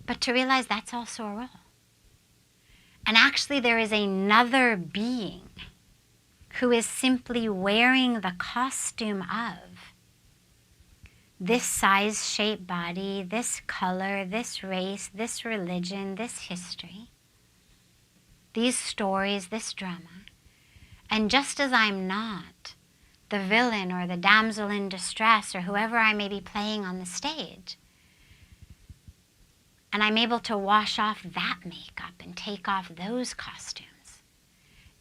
But to realize that's also a role. And actually there is another being who is simply wearing the costume of this size, shape, body, this color, this race, this religion, this history, these stories, this drama. And just as I'm not the villain or the damsel in distress or whoever I may be playing on the stage, and I'm able to wash off that makeup and take off those costumes,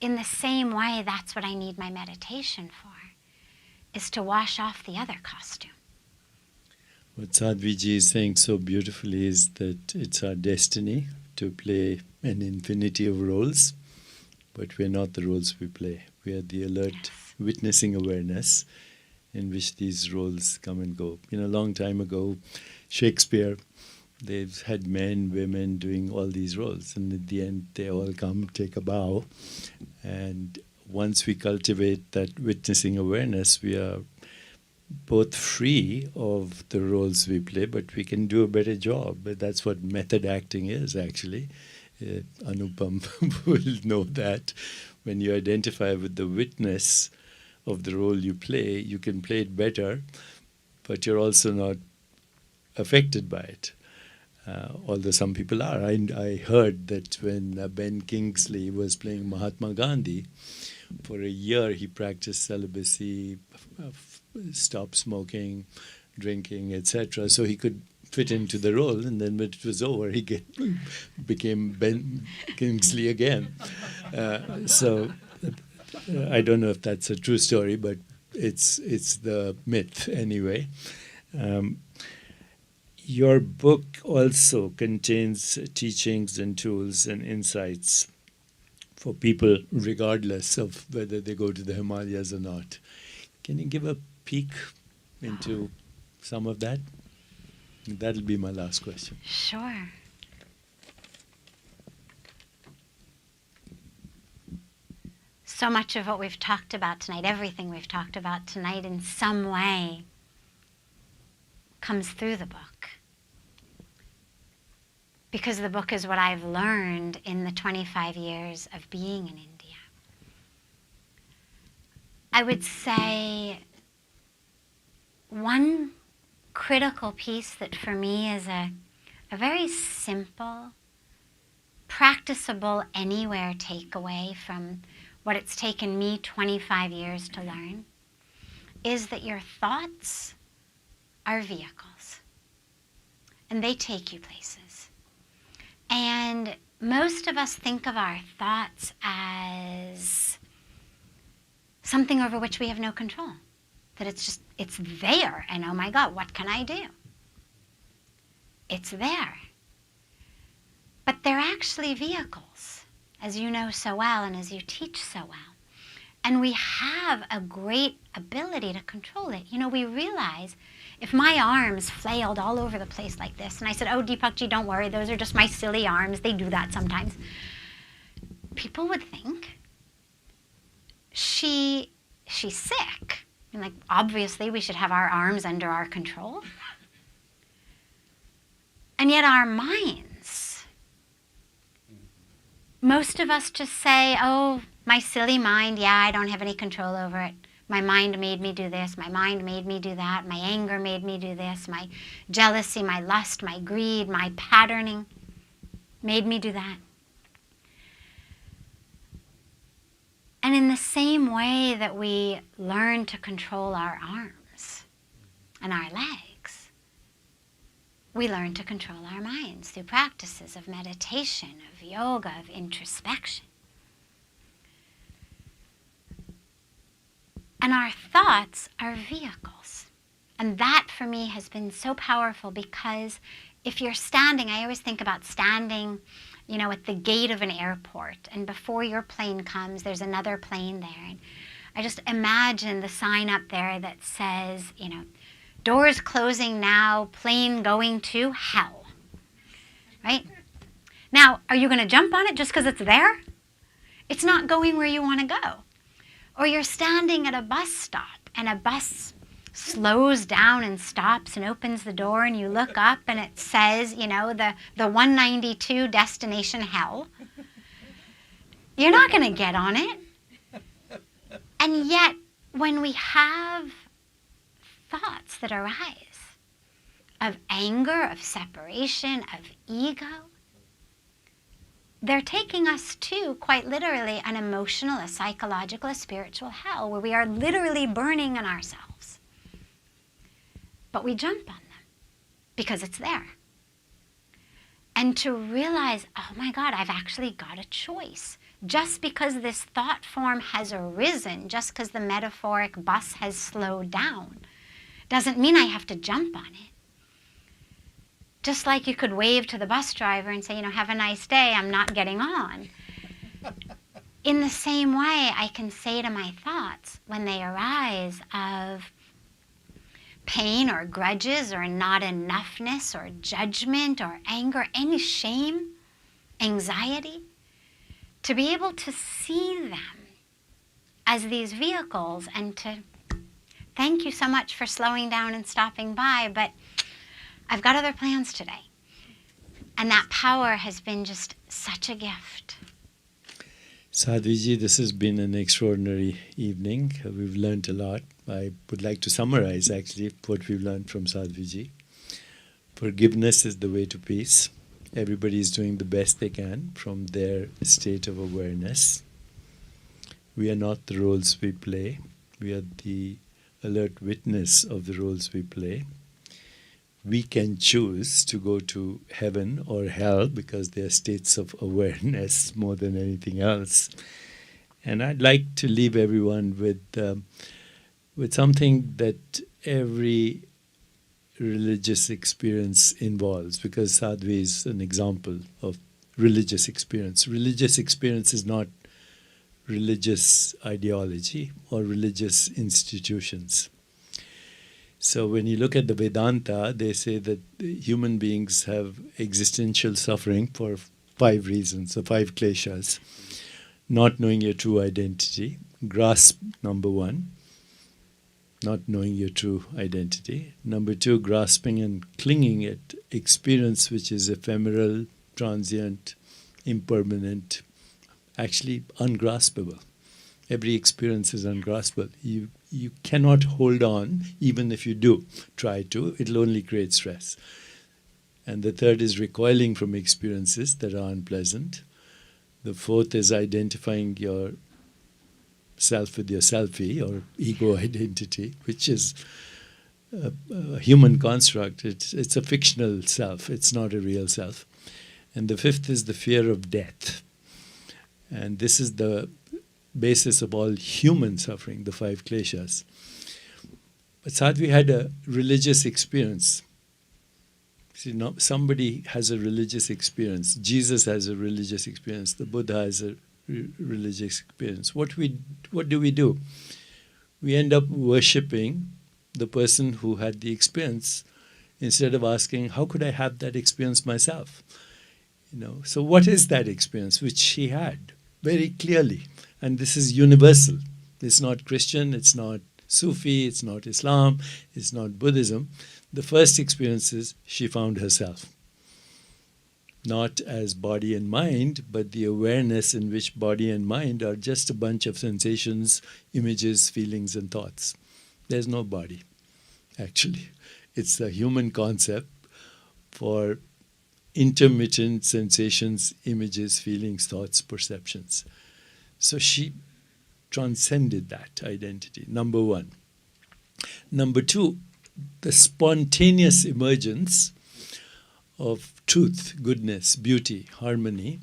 in the same way, that's what I need my meditation for, is to wash off the other costume. What Sadhviji is saying so beautifully is that it's our destiny to play an infinity of roles, but we're not the roles we play. We are the alert, witnessing awareness in which these roles come and go. A long time ago, Shakespeare, they've had men, women doing all these roles, and at the end they all come, take a bow, and once we cultivate that witnessing awareness, we are both free of the roles we play, but we can do a better job. But that's what method acting is, actually. Anupam will know that when you identify with the witness of the role you play, you can play it better, but you're also not affected by it. Although some people are. I heard that when Ben Kingsley was playing Mahatma Gandhi, for a year he practiced celibacy, stopped smoking, drinking, etc., so he could fit into the role, and then when it was over, he became Ben Kingsley again. So I don't know if that's a true story, but it's the myth anyway. Your book also contains teachings and tools and insights for people regardless of whether they go to the Himalayas or not. Can you give a peek into some of that? That'll be my last question. Sure. So much of what we've talked about tonight, everything we've talked about tonight in some way comes through the book. Because the book is what I've learned in the 25 years of being in India. I would say one critical piece that for me is a very simple, practicable anywhere takeaway from what it's taken me 25 years to learn is that your thoughts are vehicles and they take you places. And most of us think of our thoughts as something over which we have no control. That it's there, and oh my God, what can I do? It's there. But they're actually vehicles, as you know so well and as you teach so well. And we have a great ability to control it. You know, we realize if my arms flailed all over the place like this, and I said, oh, Deepakji, don't worry, those are just my silly arms. They do that sometimes. People would think she's sick. And like, obviously, we should have our arms under our control. And yet our minds, most of us just say, oh, my silly mind, yeah, I don't have any control over it. My mind made me do this. My mind made me do that. My anger made me do this. My jealousy, my lust, my greed, my patterning made me do that. And in the same way that we learn to control our arms and our legs, we learn to control our minds through practices of meditation, of yoga, of introspection. And our thoughts are vehicles. And that for me has been so powerful because if you're standing, I always think about standing, you know, at the gate of an airport, and before your plane comes, there's another plane there. And I just imagine the sign up there that says, you know, doors closing now, plane going to hell, right? Now, are you going to jump on it just because it's there? It's not going where you want to go. Or you're standing at a bus stop, and a bus slows down and stops and opens the door, and you look up and it says, you know, the 192 destination hell. You're not going to get on it. And yet, when we have thoughts that arise of anger, of separation, of ego, they're taking us to, quite literally, an emotional, a psychological, a spiritual hell where we are literally burning in ourselves. But we jump on them because it's there. And to realize, oh my God, I've actually got a choice. Just because this thought form has arisen, just because the metaphoric bus has slowed down, doesn't mean I have to jump on it. Just like you could wave to the bus driver and say, you know, have a nice day, I'm not getting on. In the same way, I can say to my thoughts when they arise of pain or grudges or not enoughness or judgment or anger, any shame, anxiety, to be able to see them as these vehicles and to thank you so much for slowing down and stopping by, but I've got other plans today. And that power has been just such a gift. Sadhviji, this has been an extraordinary evening. We've learned a lot. I would like to summarize, actually, what we've learned from Sadhviji. Forgiveness is the way to peace. Everybody is doing the best they can from their state of awareness. We are not the roles we play. We are the alert witness of the roles we play. We can choose to go to heaven or hell because they are states of awareness more than anything else. And I'd like to leave everyone with something that every religious experience involves, because Sadhvi is an example of religious experience. Religious experience is not religious ideology or religious institutions. So when you look at the Vedanta, they say that human beings have existential suffering for 5 reasons, the 5 kleshas. Not knowing your true identity, grasp, number 1. Not knowing your true identity. Number 2, grasping and clinging at experience which is ephemeral, transient, impermanent, actually ungraspable. Every experience is ungraspable. You cannot hold on, even if you do try to. It'll only create stress. And the third is recoiling from experiences that are unpleasant. The fourth is identifying your self with your selfie or ego identity, which is a human construct. It's a fictional self. It's not a real self. And the fifth is the fear of death. And this is the basis of all human suffering, the 5 kleshas. But Sadhvi had a religious experience. See, somebody has a religious experience. Jesus has a religious experience. The Buddha has a religious experience. What do we do? We end up worshipping the person who had the experience instead of asking, how could I have that experience myself? So what is that experience which he had very clearly? And this is universal. It's not Christian, it's not Sufi, it's not Islam, it's not Buddhism. The first experience is she found herself. Not as body and mind, but the awareness in which body and mind are just a bunch of sensations, images, feelings, and thoughts. There's no body, actually. It's a human concept for intermittent sensations, images, feelings, thoughts, perceptions. So she transcended that identity, number 1. Number 2, the spontaneous emergence of truth, goodness, beauty, harmony,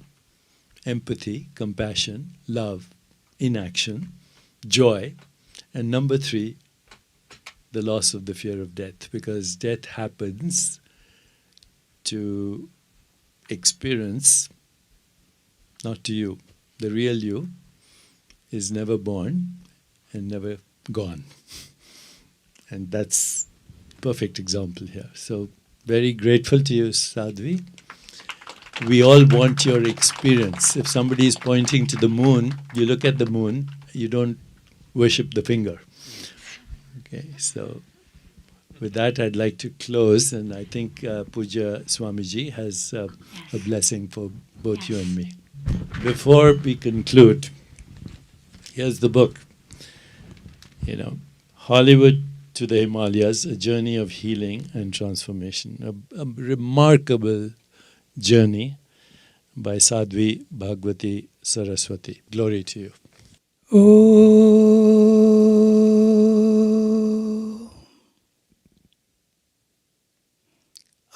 empathy, compassion, love, inaction, joy. And number 3, the loss of the fear of death, because death happens to experience, not to you. The real you is never born and never gone. And that's perfect example here. So very grateful to you, Sadhvi. We all want your experience. If somebody is pointing to the moon, you look at the moon, you don't worship the finger. Okay, so with that, I'd like to close, and I think Puja Swamiji has a blessing for both you and me. Before we conclude, here's the book. Hollywood to the Himalayas, a journey of healing and transformation. A remarkable journey by Sadhvi, Bhagawati, Saraswati. Glory to you.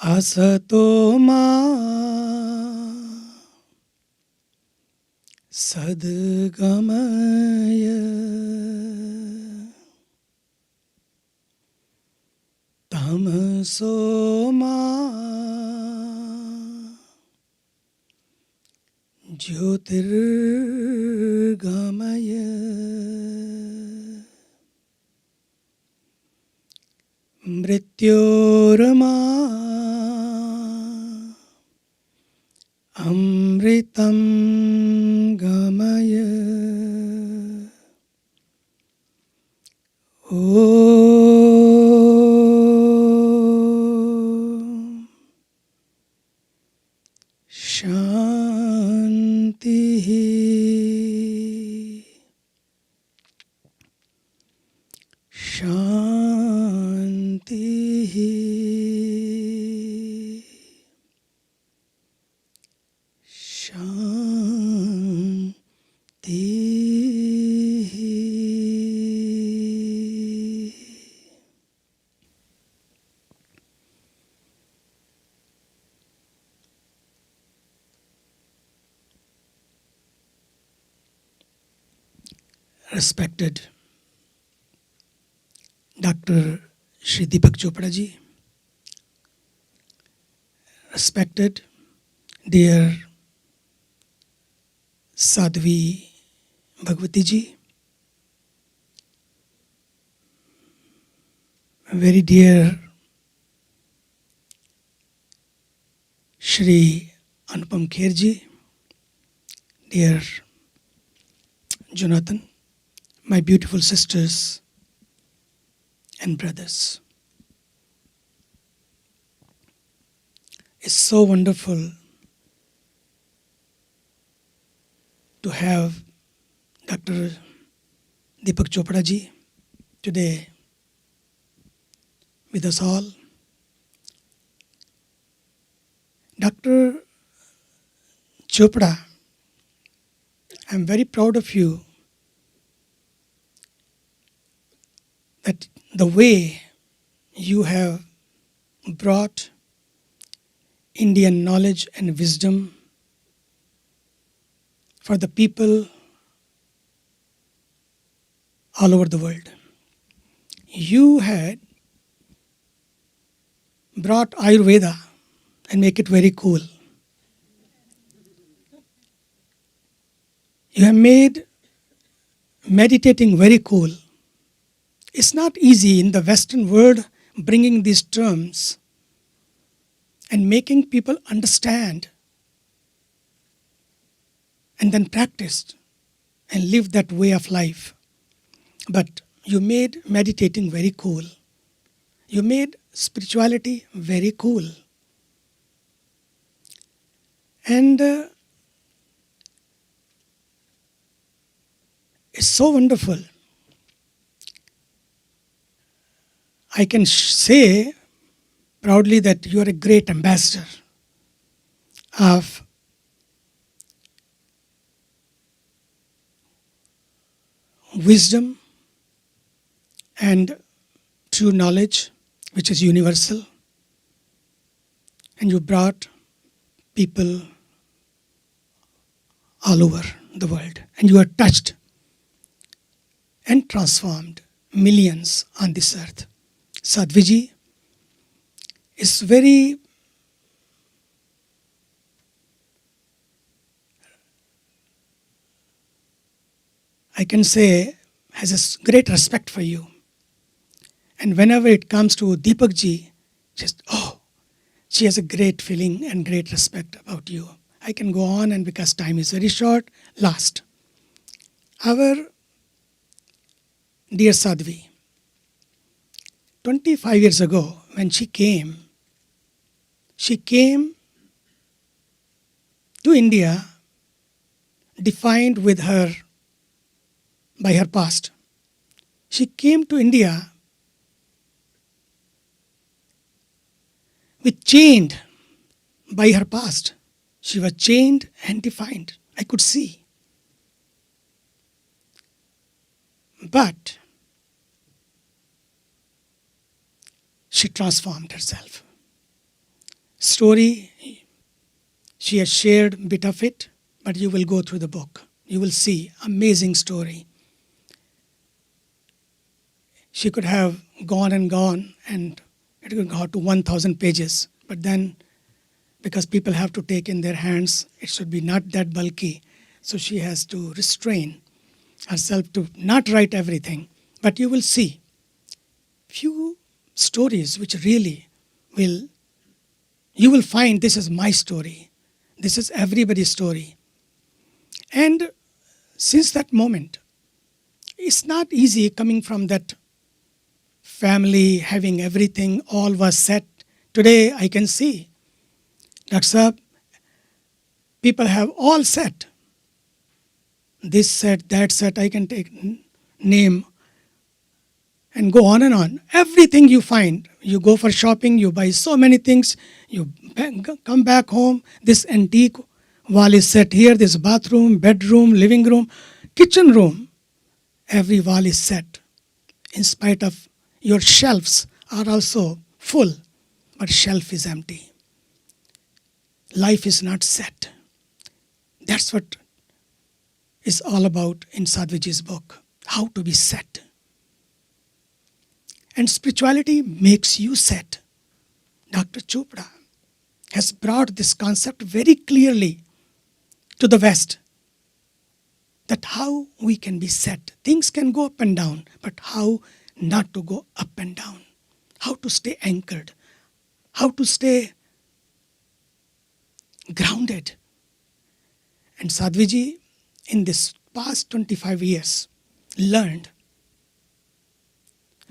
Asato ma sadgamaya tamaso ma jyotirgamaya mrityorama amritam gamaya Om Shanti Shanti Shanti. Respected Dr. Shri Deepak Chopraji, respected, dear Sadhvi Bhagawati ji, very dear Shri Anupam Kher ji, dear Jonathan, my beautiful sisters and brothers. It's so wonderful to have Dr. Deepak Chopra ji today with us all. Dr. Chopra, I'm very proud of you that the way you have brought Indian knowledge and wisdom for the people all over the world. You had brought Ayurveda and make it very cool. You have made meditating very cool. It's not easy in the Western world bringing these terms and making people understand and then practice and live that way of life. But you made meditating very cool. You made spirituality very cool. And it's so wonderful. I can say proudly that you are a great ambassador of wisdom and true knowledge, which is universal. And you brought people all over the world. And you are touched and transformed millions on this earth. Sadhviji is very I can say has a great respect for you. And whenever it comes to Deepak ji, she has a great feeling and great respect about you. I can go on, and because time is very short, last. Our dear Sadhvi, 25 years ago when she came to India defined by her past. She came to India chained by her past. She was chained and defined. I could see. But she transformed herself. Story, she has shared a bit of it, but you will go through the book. You will see amazing story. She could have gone, and it could go to 1,000 pages. But then, because people have to take in their hands, it should be not that bulky. So she has to restrain herself to not write everything. But you will see few stories which really you will find this is my story. This is everybody's story. And since that moment, it's not easy coming from that family, having everything, all was set. Today I can see, Dr. Sahab, people have all set. This set, that set, I can take name and go on and on. Everything you find, you go for shopping, you buy so many things, you come back home, this antique wall is set here, this bathroom, bedroom, living room, kitchen room, every wall is set. In spite of your shelves are also full, but shelf is empty. Life is not set. That's what is all about in Sadhviji's book, how to be set. And spirituality makes you set. Dr. Chopra has brought this concept very clearly to the West, that how we can be set. Things can go up and down, but how not to go up and down. How to stay anchored. How to stay grounded. And Sadhviji, in this past 25 years, learned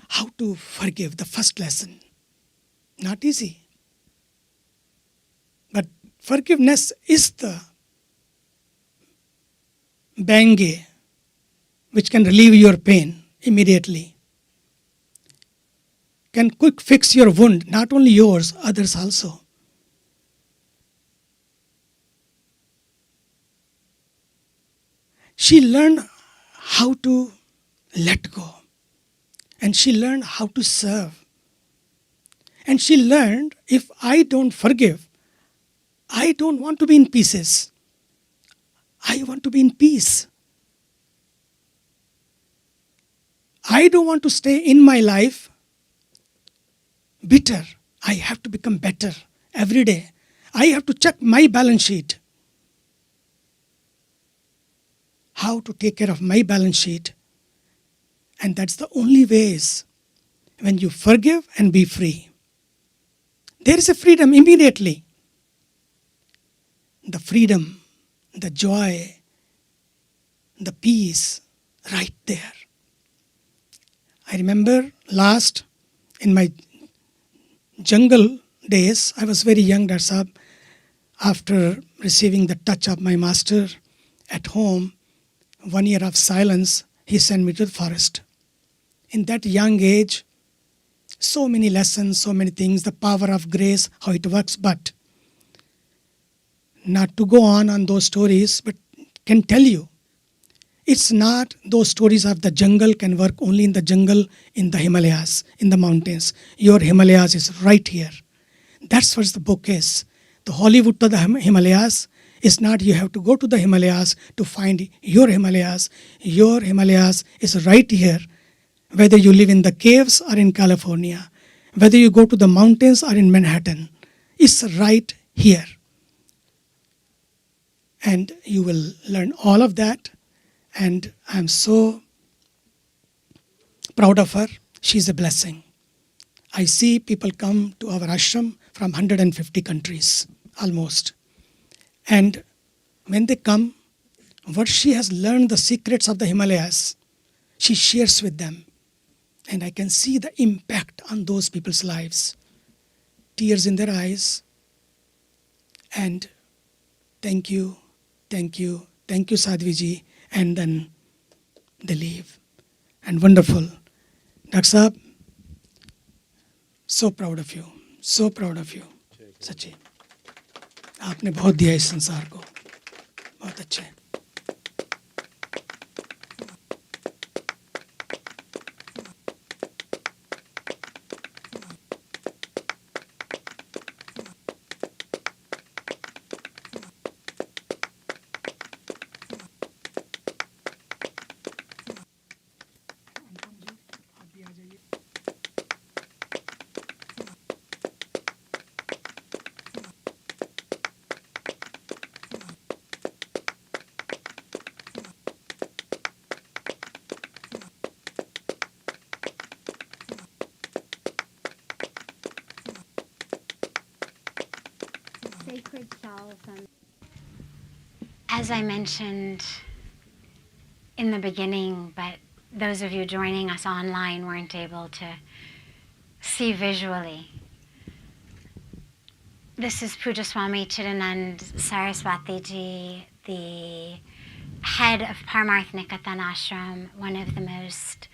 how to forgive, the first lesson. Not easy. But forgiveness is the Band-Aid which can relieve your pain immediately. Can quick fix your wound, not only yours, others also. She learned how to let go. And she learned how to serve. And she learned, if I don't forgive, I don't want to be in pieces. I want to be in peace. I don't want to stay in my life bitter. I have to become better every day. I have to check my balance sheet. How to take care of my balance sheet. And that's the only ways when you forgive and be free. There is a freedom immediately. The freedom, the joy, the peace right there. I remember last in my jungle days, I was very young, Dar Sahab, after receiving the touch of my master at home, 1 year of silence, he sent me to the forest. In that young age, so many lessons, so many things, the power of grace, how it works, but not to go on those stories, but can tell you, it's not those stories of the jungle can work only in the jungle, in the Himalayas, in the mountains. Your Himalayas is right here. That's what the book is. The Hollywood to the Himalayas is not you have to go to the Himalayas to find your Himalayas. Your Himalayas is right here. Whether you live in the caves or in California, whether you go to the mountains or in Manhattan, it's right here. And you will learn all of that. And I'm so proud of her. She's a blessing. I see people come to our ashram from 150 countries, almost. And when they come, what she has learned, the secrets of the Himalayas, she shares with them. And I can see the impact on those people's lives. Tears in their eyes. And thank you, Sadhviji. And then they leave. And wonderful. Dr. Sahab, so proud of you. So proud of you. सच्ची आपने बहुत दिया इस संसार को. बहुत अच्छे. Sacred shawls. As I mentioned in the beginning, but those of you joining us online weren't able to see visually. This is Pujaswami Chidanand Saraswati ji, the head of Parmarth Nikatan Ashram, one of the most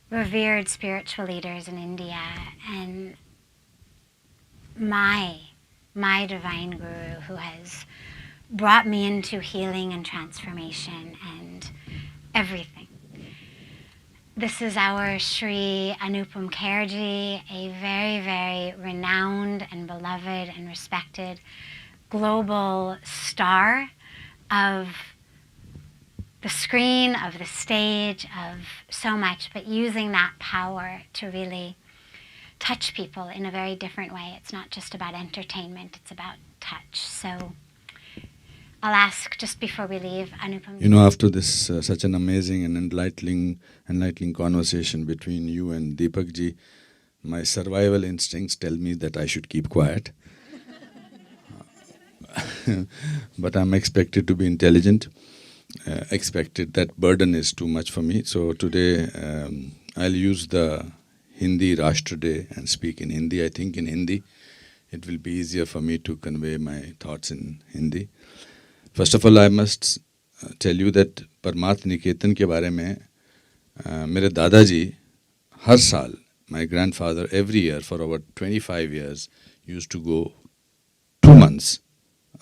revered spiritual leaders in India, and my divine guru who has brought me into healing and transformation and everything. This is our Sri Anupam Kherji, a very, very renowned and beloved and respected global star of the screen, of the stage, of so much, but using that power to really touch people in a very different way. It's not just about entertainment, it's about touch. So I'll ask just before we leave, Anupam. You know, after this such an amazing and enlightening conversation between you and Deepak ji, my survival instincts tell me that I should keep quiet. But I'm expected to be intelligent. Expected that burden is too much for me. So today I'll use the Hindi Rashtra Day and speak in Hindi. I think in Hindi it will be easier for me to convey my thoughts in Hindi. First of all, I must tell you that Parmarth Niketan के बारे में मेरे दादाजी हर साल, my grandfather every year for over 25 years used to go 2 months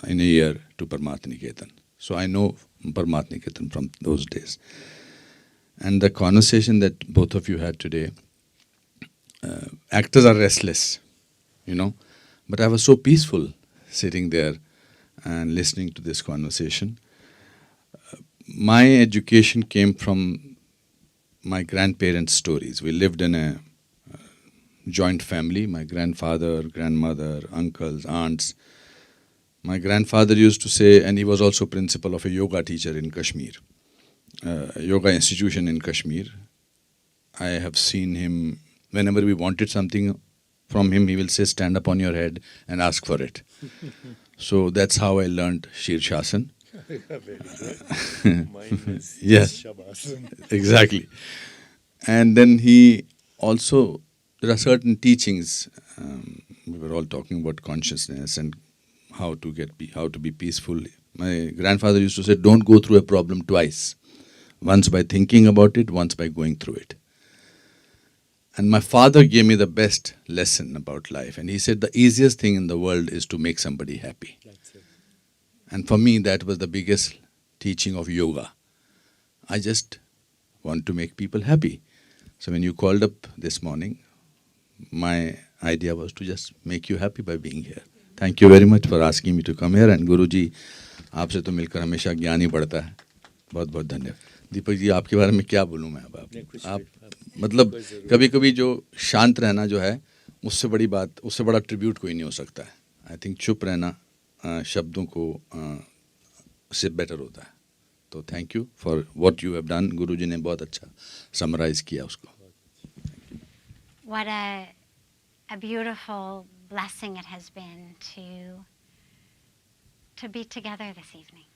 in a year to Paramath Niketan. So I know Paramath Niketan from those days. And the conversation that both of you had today, actors are restless, you know, but I was so peaceful sitting there and listening to this conversation. My education came from my grandparents' stories. We lived in a joint family, my grandfather, grandmother, uncles, aunts. My grandfather used to say, and he was also principal of a yoga teacher in Kashmir, yoga institution in Kashmir. I have seen him, whenever we wanted something from him, he will say, stand up on your head and ask for it. So that's how I learned Shirshasan. Mine is Yes, Shavasana. exactly. And then he also, there are certain teachings, we were all talking about consciousness and how to be peaceful. My grandfather used to say, don't go through a problem twice. Once by thinking about it, once by going through it. And my father gave me the best lesson about life. And he said, the easiest thing in the world is to make somebody happy. That's it. And for me, that was the biggest teaching of yoga. I just want to make people happy. So when you called up this morning, my idea was to just make you happy by being here. Thank you very much for asking me to come here. And Guruji, आपसे तो मिलकर हमेशा ज्ञान ही बढ़ता है. बहुत बहुत धन्यवाद. दीपक जी, आपके बारे में क्या बोलूँ मैं अब आप मतलब कभी कभी जो शांत रहना जो है, उससे बड़ी बात, उससे बड़ा ट्रिब्यूट कोई नहीं हो सकता है. आई थिंक चुप रहना शब्दों को से बेटर होता है. तो thank you for what you have done. गुरुजी ने बहुत अच्छा समराइज किया उसको. What a beautiful blessing it has been to be together this evening.